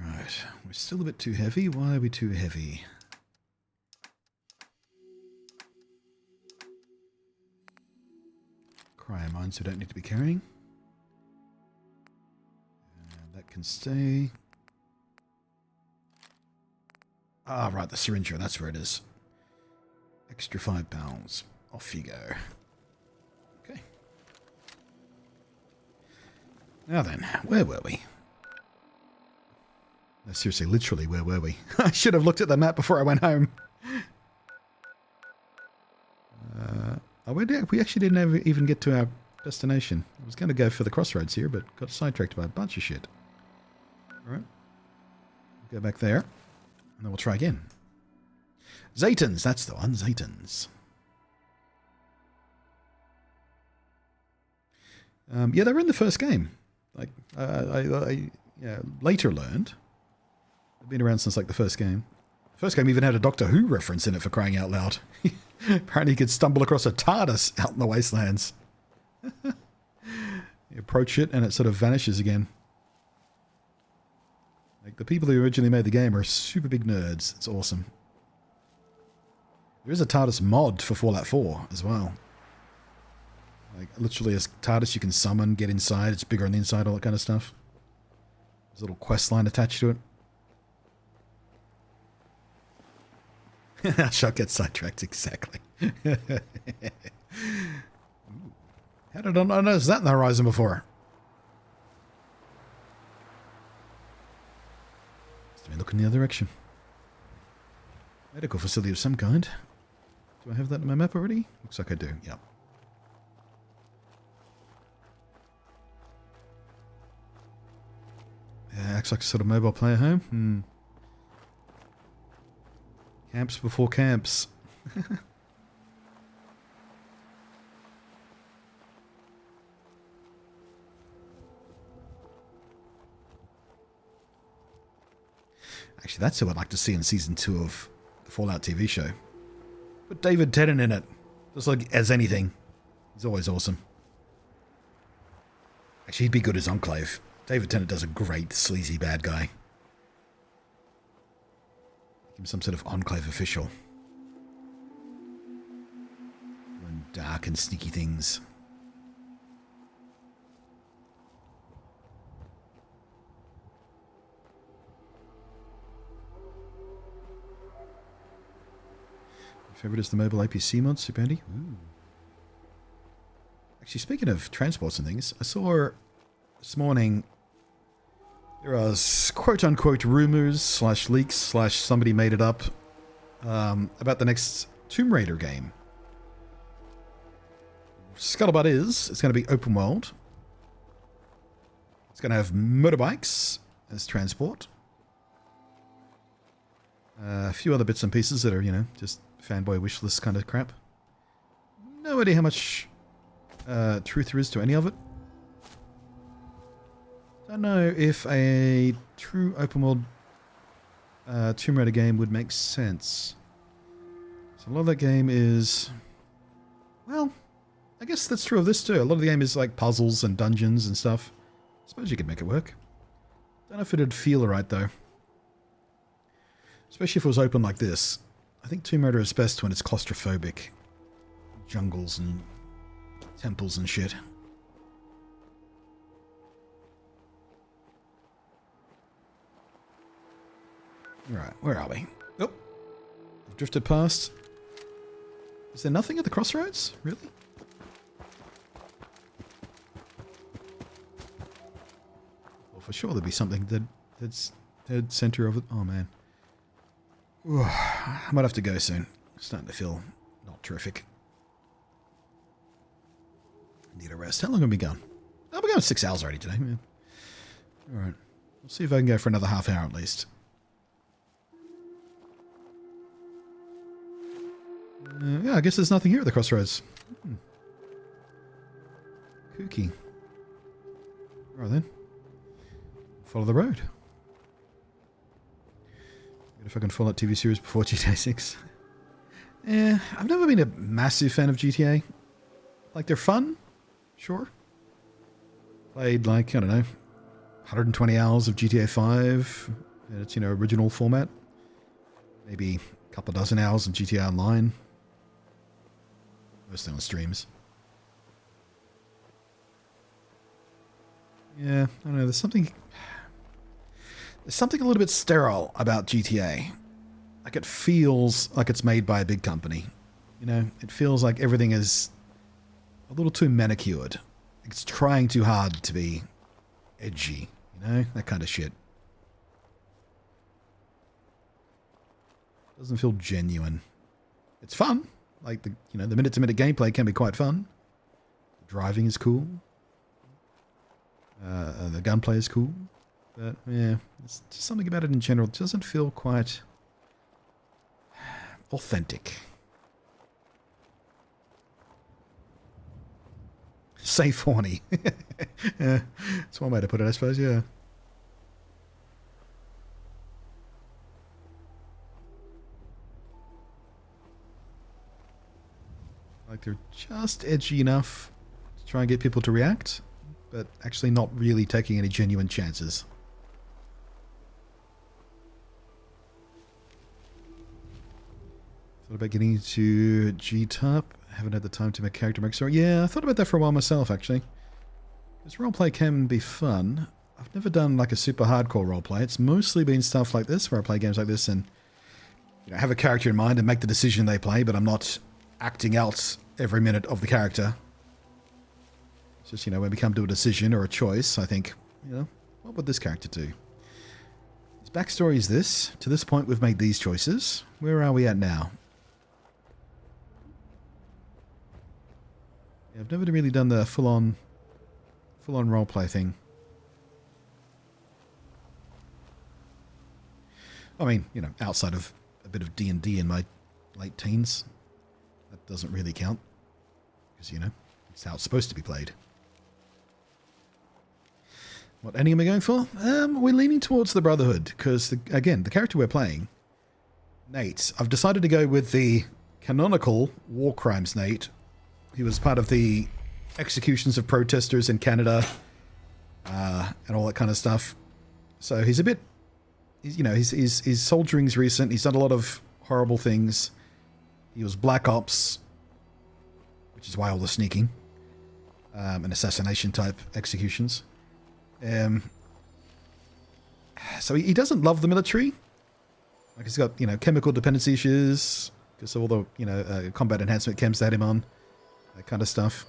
Alright, we're still a bit too heavy. Why are we too heavy? Cryo mines we don't need to be carrying. That can stay. Ah, right, the syringe, that's where it is. Extra £5. Off you go. Okay. Now then, where were we? No, seriously, literally, where were we? I should have looked at the map before I went home. We actually didn't even get to our destination. I was going to go for the crossroads here, but got sidetracked by a bunch of shit. Alright. Go back there. And then we'll try again. Zaytons, that's the one. Zaytons. Yeah, they were in the first game. Like, I later learned. They've been around since, like, the first game. The first game even had a Doctor Who reference in it, for crying out loud. Apparently you could stumble across a TARDIS out in the Wastelands. You approach it and it sort of vanishes again. Like, the people who originally made the game are super big nerds. It's awesome. There is a TARDIS mod for Fallout 4 as well. Like, literally a TARDIS you can summon, get inside, it's bigger on the inside, all that kind of stuff. There's a little quest line attached to it. Shot gets sidetracked, exactly. How did I not notice that in the horizon before? Let me look in the other direction. Medical facility of some kind. Do I have that in my map already? Looks like I do, yep. Acts like a sort of mobile player home. Camps before camps. Actually, that's who I'd like to see in Season 2 of the Fallout TV show. Put David Tennant in it. Just like as anything. He's always awesome. Actually, he'd be good as Enclave. David Tennant does a great sleazy bad guy. Give him some sort of Enclave official. Doing dark and sneaky things. My favorite is the mobile APC mod, super handy. Ooh. Actually, speaking of transports and things, I saw this morning there was quote-unquote rumors / leaks / somebody made it up about the next Tomb Raider game. Scuttlebutt is it's going to be open world. It's going to have motorbikes as transport. A few other bits and pieces that are, you know, just fanboy wishlist kind of crap. No idea how much truth there is to any of it. Don't know if a true open world Tomb Raider game would make sense. So a lot of that game is, well, I guess that's true of this too. A lot of the game is like puzzles and dungeons and stuff. I suppose you could make it work. Don't know if it'd feel right though. Especially if it was open like this. I think Tomb Raider is best when it's claustrophobic. Jungles and temples and shit. Right, where are we? Oh, I've drifted past. Is there nothing at the crossroads? Really? Well, for sure there'd be something that's dead center of it. Oh man. Ooh, I might have to go soon. Starting to feel not terrific. Need a rest. How long have we gone? Oh, we're going 6 hours already today. Yeah. Alright. We'll see if I can go for another half hour at least. Yeah, I guess there's nothing here at the crossroads. Kooky. Alright then. Follow the road. If I can follow that TV series before GTA 6. Yeah, I've never been a massive fan of GTA. Like, they're fun. Sure. Played, like, I don't know, 120 hours of GTA 5 in its, you know, original format. Maybe a couple dozen hours of GTA Online. Mostly on streams. Yeah, I don't know. There's something a little bit sterile about GTA. Like, it feels like it's made by a big company. You know, it feels like everything is a little too manicured. It's trying too hard to be edgy, you know? That kind of shit. Doesn't feel genuine. It's fun. Like, the minute-to-minute gameplay can be quite fun. Driving is cool. The gunplay is cool. But, yeah, there's just something about it in general. It doesn't feel quite authentic. Safe horny. Yeah, that's one way to put it, I suppose, yeah. Like, they're just edgy enough to try and get people to react, but actually not really taking any genuine chances. Thought about getting into G-Top. Haven't had the time to make character make story. Yeah, I thought about that for a while myself, actually. Because roleplay can be fun. I've never done like a super hardcore roleplay. It's mostly been stuff like this, where I play games like this and have a character in mind and make the decision they play, but I'm not acting out every minute of the character. It's just, when we come to a decision or a choice, I think, what would this character do? His backstory is this. To this point, we've made these choices. Where are we at now? Yeah, I've never really done the full-on roleplay thing. I mean, outside of a bit of D&D in my late teens. That doesn't really count. Because, it's how it's supposed to be played. What ending am I going for? We're leaning towards the Brotherhood. Because, again, the character we're playing, Nate, I've decided to go with the canonical Warcrimes Nate. He was part of the executions of protesters in Canada. And all that kind of stuff. So he's a bit... his soldiering's recent. He's done a lot of horrible things. He was Black Ops, which is why all the sneaking and assassination type executions. So he doesn't love the military. Like, he's got chemical dependency issues because of all the combat enhancement chems they had him on, that kind of stuff.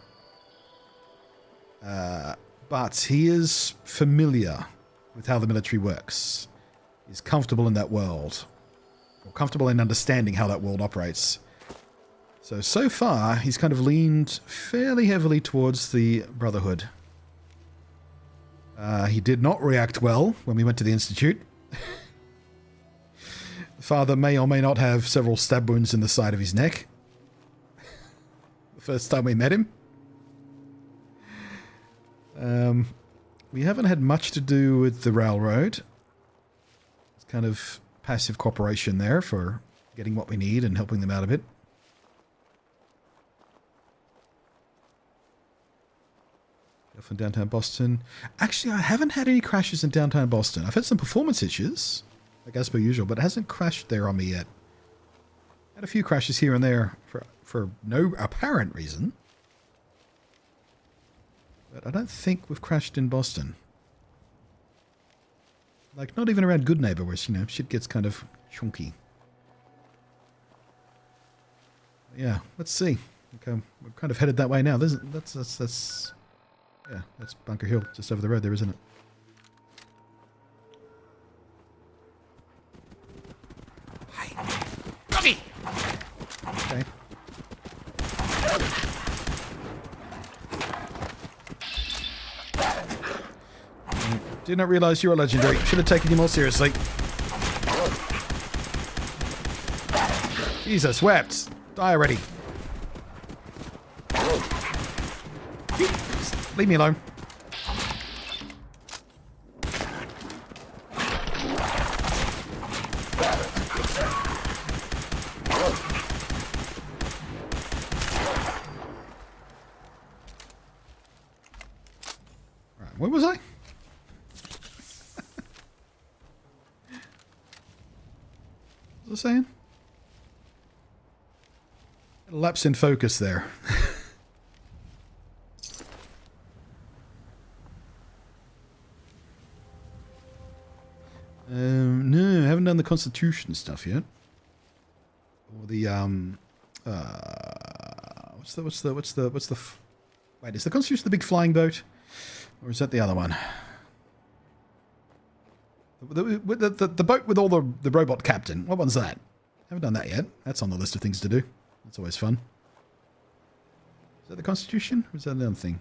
But he is familiar with how the military works. He's comfortable in that world, or comfortable in understanding how that world operates. So far, he's kind of leaned fairly heavily towards the Brotherhood. He did not react well when we went to the Institute. Father may or may not have several stab wounds in the side of his neck. The first time we met him. We haven't had much to do with the railroad. It's kind of passive cooperation there for getting what we need and helping them out a bit. Off in downtown Boston. Actually, I haven't had any crashes in downtown Boston. I've had some performance issues, like as per usual, but it hasn't crashed there on me yet. Had a few crashes here and there for no apparent reason. But I don't think we've crashed in Boston. Like, not even around Good Neighbor, where, shit gets kind of chunky. Yeah, let's see. Okay, we're kind of headed that way now. That's yeah, that's Bunker Hill, just over the road there, isn't it? Hi. Buggy! Okay. Did not realize you were legendary. Should have taken you more seriously. Jesus, wept. Die already. Leave me alone. Right, where was I? What was I saying? A lapse in focus there. Constitution stuff yet. Or the what's the wait, is the Constitution the big flying boat? Or is that the other one? The boat with all the robot captain. What one's that? Haven't done that yet. That's on the list of things to do. That's always fun. Is that the Constitution? Or is that another thing?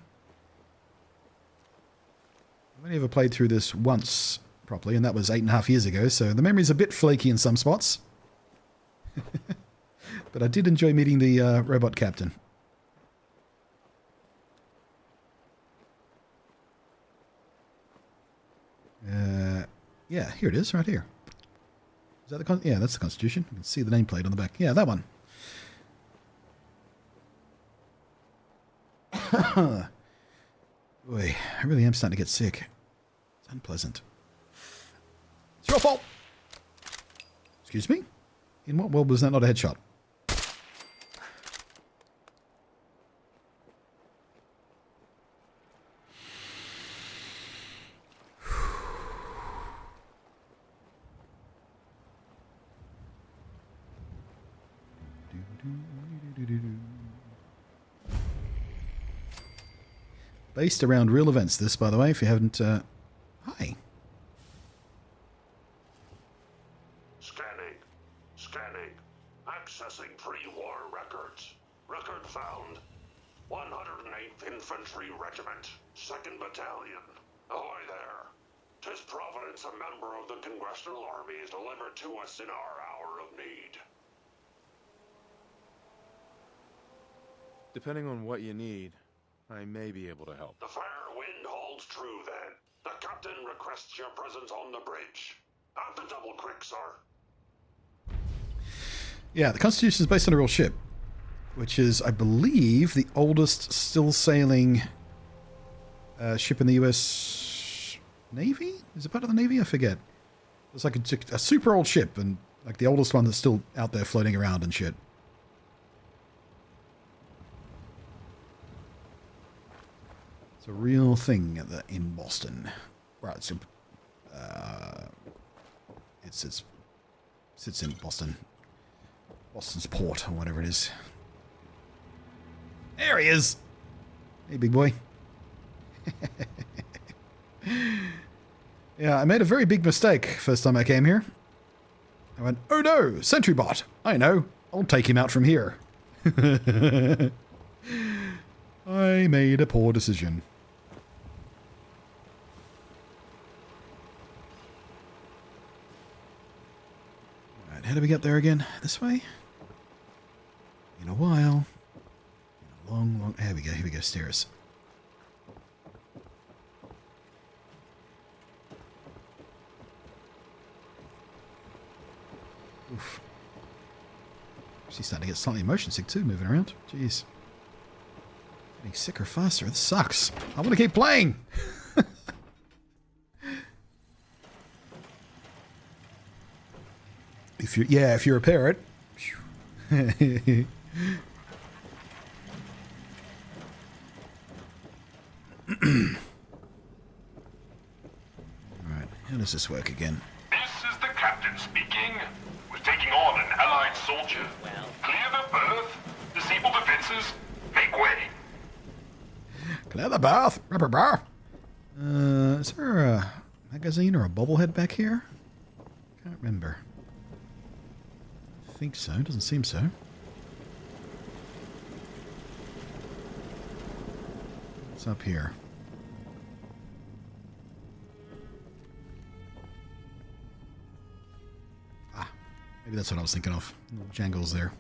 I've only ever played through this once properly, and that was 8.5 years ago, so the memory's a bit flaky in some spots. But I did enjoy meeting the robot captain. Yeah, here it is, right here. Is that the yeah, that's the Constitution. You can see the nameplate on the back. Yeah, that one. Boy, I really am starting to get sick. It's unpleasant. It's your fault! Excuse me? In what world was that not a headshot? Based around real events, this, by the way, if you haven't... Hi. Scanning. Accessing pre-war records. Record found. 108th Infantry Regiment, 2nd Battalion. Ahoy there. 'Tis Providence, a member of the Congressional Army, is delivered to us in our hour of need. Depending on what you need, I may be able to help. The fair wind holds true, then. The captain requests your presence on the bridge. At the double quick, sir. Yeah, the Constitution is based on a real ship, which is, I believe, the oldest still sailing ship in the U.S. Navy? Is it part of the Navy? I forget. It's like a super old ship, and like the oldest one that's still out there floating around and shit. It's a real thing in Boston. Right, it sits in Boston. Boston's port, or whatever it is. There he is! Hey, big boy. Yeah, I made a very big mistake first time I came here. I went, oh no, sentry bot. I know. I'll take him out from here. I made a poor decision. Alright, how do we get there again? This way? In a while. In a long... Here we go, stairs. Oof. She's starting to get slightly motion sick too, moving around. Jeez. Getting sicker faster. This sucks. I want to keep playing! if you're a parrot. Alright, how does this work again? This is the captain speaking. We're taking on an allied soldier. Clear the berth. Disable defenses. Make way. Clear the berth. Rubber bar. Is there a magazine or a bobblehead back here? Can't remember. I think so. Doesn't seem so. What's up here? Ah, maybe that's what I was thinking of. Little jangles there.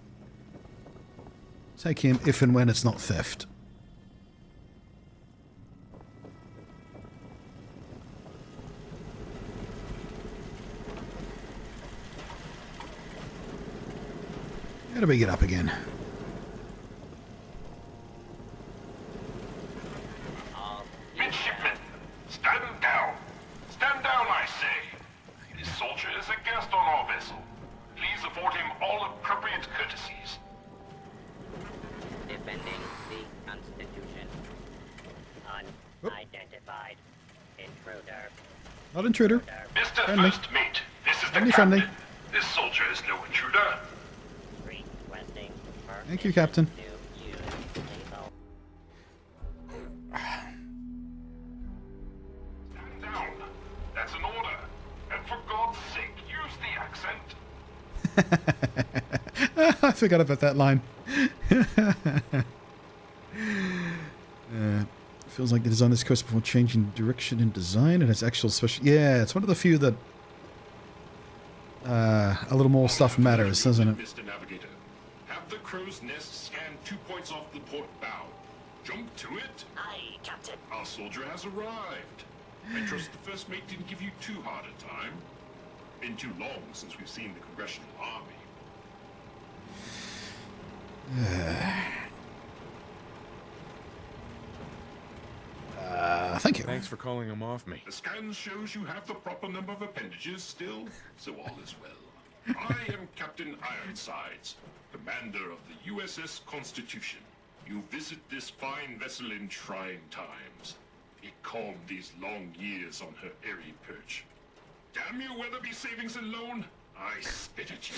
Take him if and when it's not theft. How do we get up again? Midshipmen, stand down. Stand down, I say. This soldier is a guest on our vessel. Please afford him all appropriate courtesies. Defending the Constitution. Unidentified intruder. Not intruder. Mr. Friendly. First Mate, this is the Friendly, captain. friendly. says no intruder. Requesting Thank you, Captain. to use lethal. Stand down. That's an order. And for God's sake, use the accent. I forgot about that line. Feels like the design this course before changing direction in design. It has actual special... Yeah, it's one of the few that... a little more stuff matters, doesn't it? Mr. Navigator, have the crow's nest scan 2 points off the port bow. Jump to it. Aye, Captain. Our soldier has arrived. I trust the first mate didn't give you too hard a time. Been too long since we've seen the Congressional Army. Thank you. Thanks for calling him off me. The scan shows you have the proper number of appendages still, so all is well. I am Captain Ironsides, commander of the USS Constitution. You visit this fine vessel in trying times. It calmed these long years on her airy perch. Damn you, Weatherby Savings and Loan! I spit at you.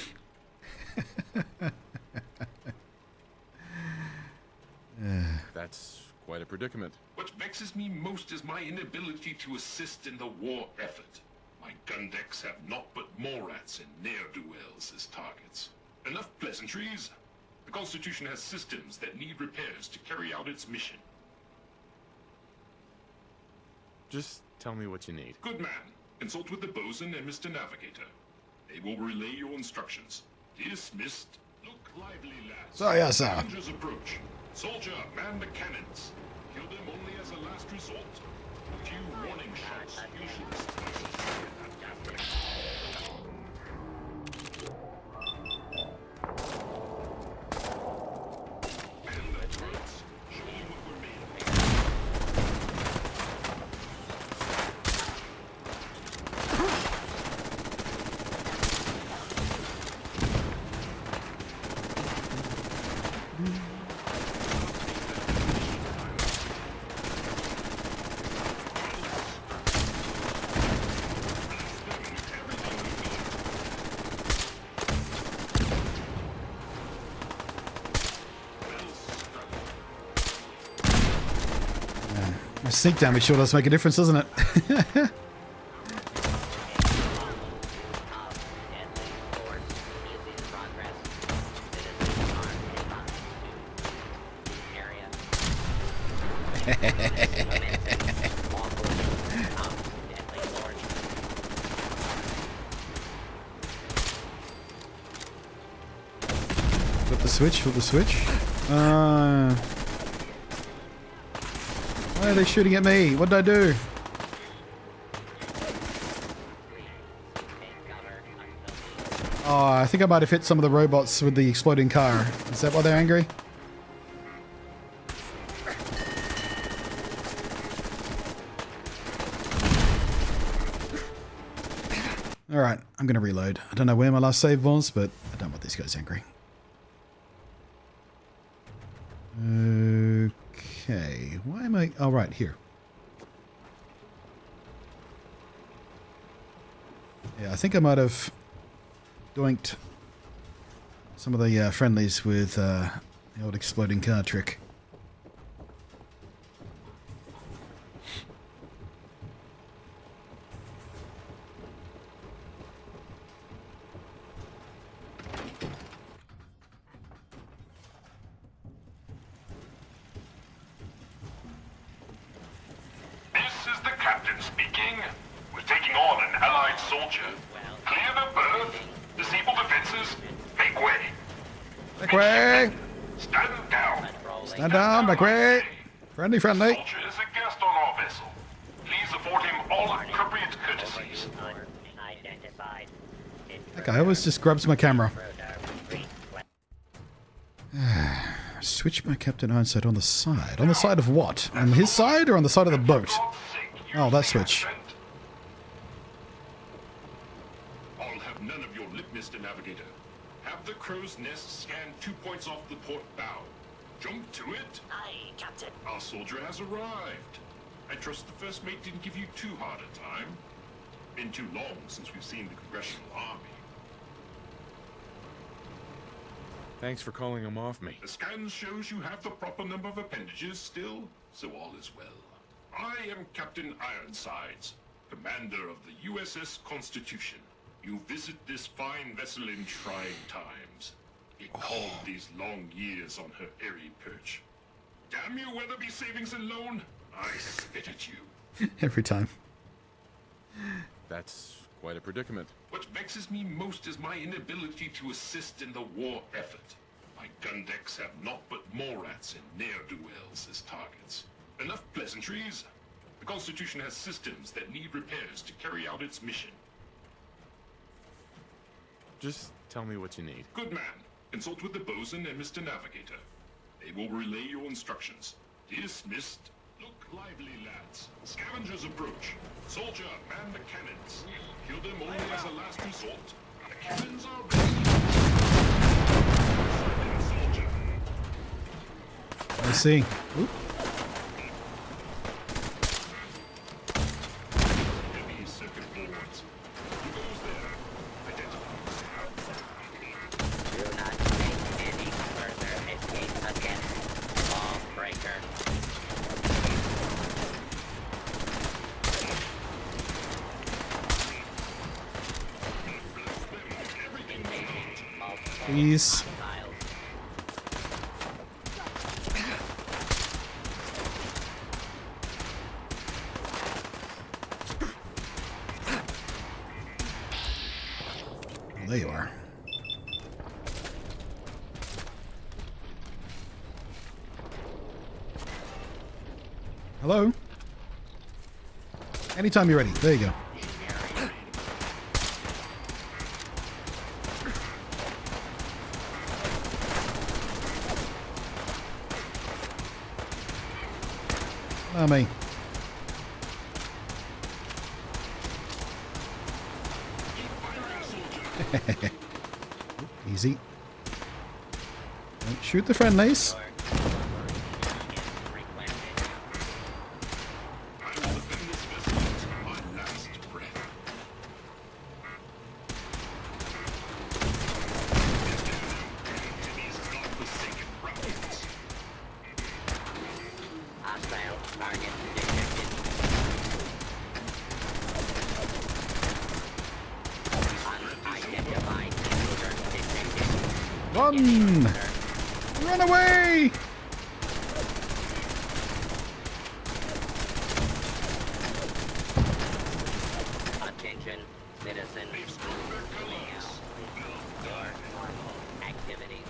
That's quite a predicament. What vexes me most is my inability to assist in the war effort. My gun decks have naught but Morats and ne'er-do-wells as targets. Enough pleasantries. The Constitution has systems that need repairs to carry out its mission. Just tell me what you need. Good man. Consult with the bosun and Mr. Navigator. They will relay your instructions. Dismissed. Look lively, lads. Sorry, yes, sir. Rangers approach. Soldier, man the cannons. Kill them only as a last resort. A few warning shots usually suffices to get that gaff. And the turrets. Show them what we're made of. My sneak damage sure does make a difference, doesn't it? Flip the switch, flip the switch. Why are they shooting at me? What did I do? Oh, I think I might have hit some of the robots with the exploding car. Is that why they're angry? Alright, I'm going to reload. I don't know where my last save was, but I don't want these guys angry. Okay, why am I... Oh, right, here. Yeah, I think I might have doinked some of the friendlies with the old exploding car trick. Stand down, McQuay. Friendly. Soldier is a guest on our vessel. Please afford him all appropriate courtesies. That guy always just grabs my camera. Switch my Captain Ironside on the side. On the side of what? On his side or on the side of the boat? Oh, that switch. I'll have none of your lip, Mr. Navigator. Have the crow's nest scan 2 points off the port bow. Jump to it. Aye, Captain. Our soldier has arrived. I trust the first mate didn't give you too hard a time. Been too long since we've seen the Congressional Army. Thanks for calling him off me. The scan shows you have the proper number of appendages still, so all is well. I am Captain Ironsides, commander of the USS Constitution. You visit this fine vessel in trying times. It called these long years on her airy perch. Damn you, Weatherby Savings and Loan! I spit at you. Every time. That's quite a predicament. What vexes me most is my inability to assist in the war effort. My gun decks have naught but Morats and ne'er-do-wells as targets. Enough pleasantries. The Constitution has systems that need repairs to carry out its mission. Just tell me what you need. Good man. Consult with the bosun and Mr. Navigator. They will relay your instructions. Dismissed. Look lively, lads. Scavengers approach. Soldier, man the cannons. Kill them only as a last resort. The cannons are ready. Soldier. I see. Oop. Heavy circuit boards. Who goes there? Identify. Do not make any further escape against Lawbreaker. Please. There you are. Hello? Anytime you're ready. There you go. Allow me. Easy. Don't shoot the friendlies. Run! Run away! Attention, citizens. Your normal activities.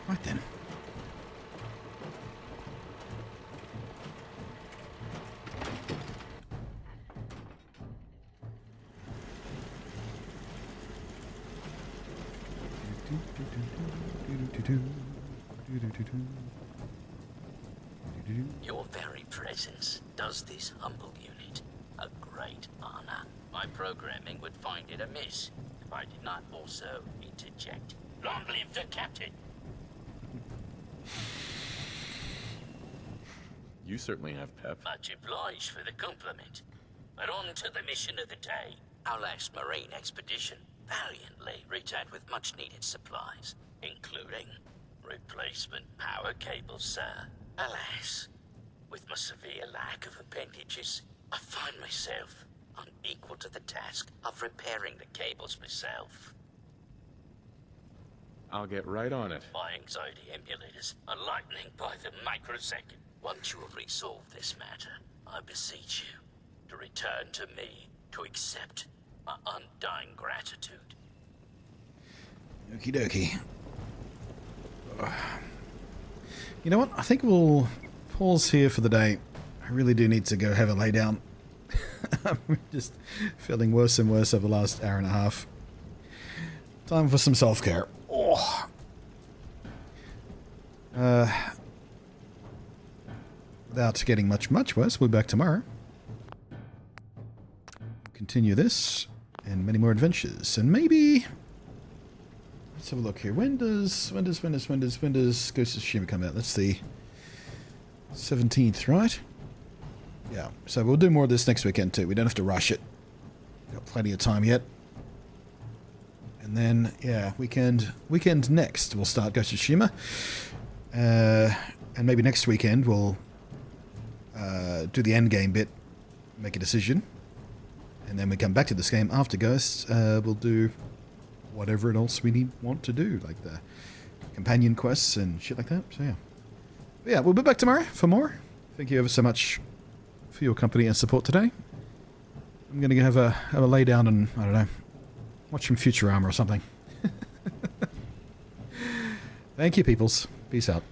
Right then. Your very presence does this humble unit a great honor. My programming would find it amiss if I did not also interject. Long live the captain! You certainly have pep. Much obliged for the compliment. But on to the mission of the day. Our last marine expedition valiantly returned with much-needed supplies, including replacement power cables, sir. Alas, with my severe lack of appendages, I find myself unequal to the task of repairing the cables myself. I'll get right on it. My anxiety emulators are lightning by the microsecond. Once you have resolved this matter, I beseech you to return to me to accept my undying gratitude. Okie dokie. You know what? I think we'll pause here for the day. I really do need to go have a lay down. I'm just feeling worse and worse over the last hour and a half. Time for some self-care. Oh. Without getting much worse, we'll be back tomorrow. Continue this and many more adventures. And maybe... let's have a look here. When does Ghost of Tsushima come out? That's the 17th, right? Yeah. So we'll do more of this next weekend too. We don't have to rush it. Got plenty of time yet. And then, yeah, weekend next, we'll start Ghost of Tsushima. And maybe next weekend we'll do the end game bit, make a decision. And then we come back to this game after Ghost. We'll do whatever else we want to do, like the companion quests and shit like that. So yeah. But yeah, we'll be back tomorrow for more. Thank you ever so much for your company and support today. I'm going to have a lay down and, I don't know, watch some Futurama or something. Thank you, peoples. Peace out.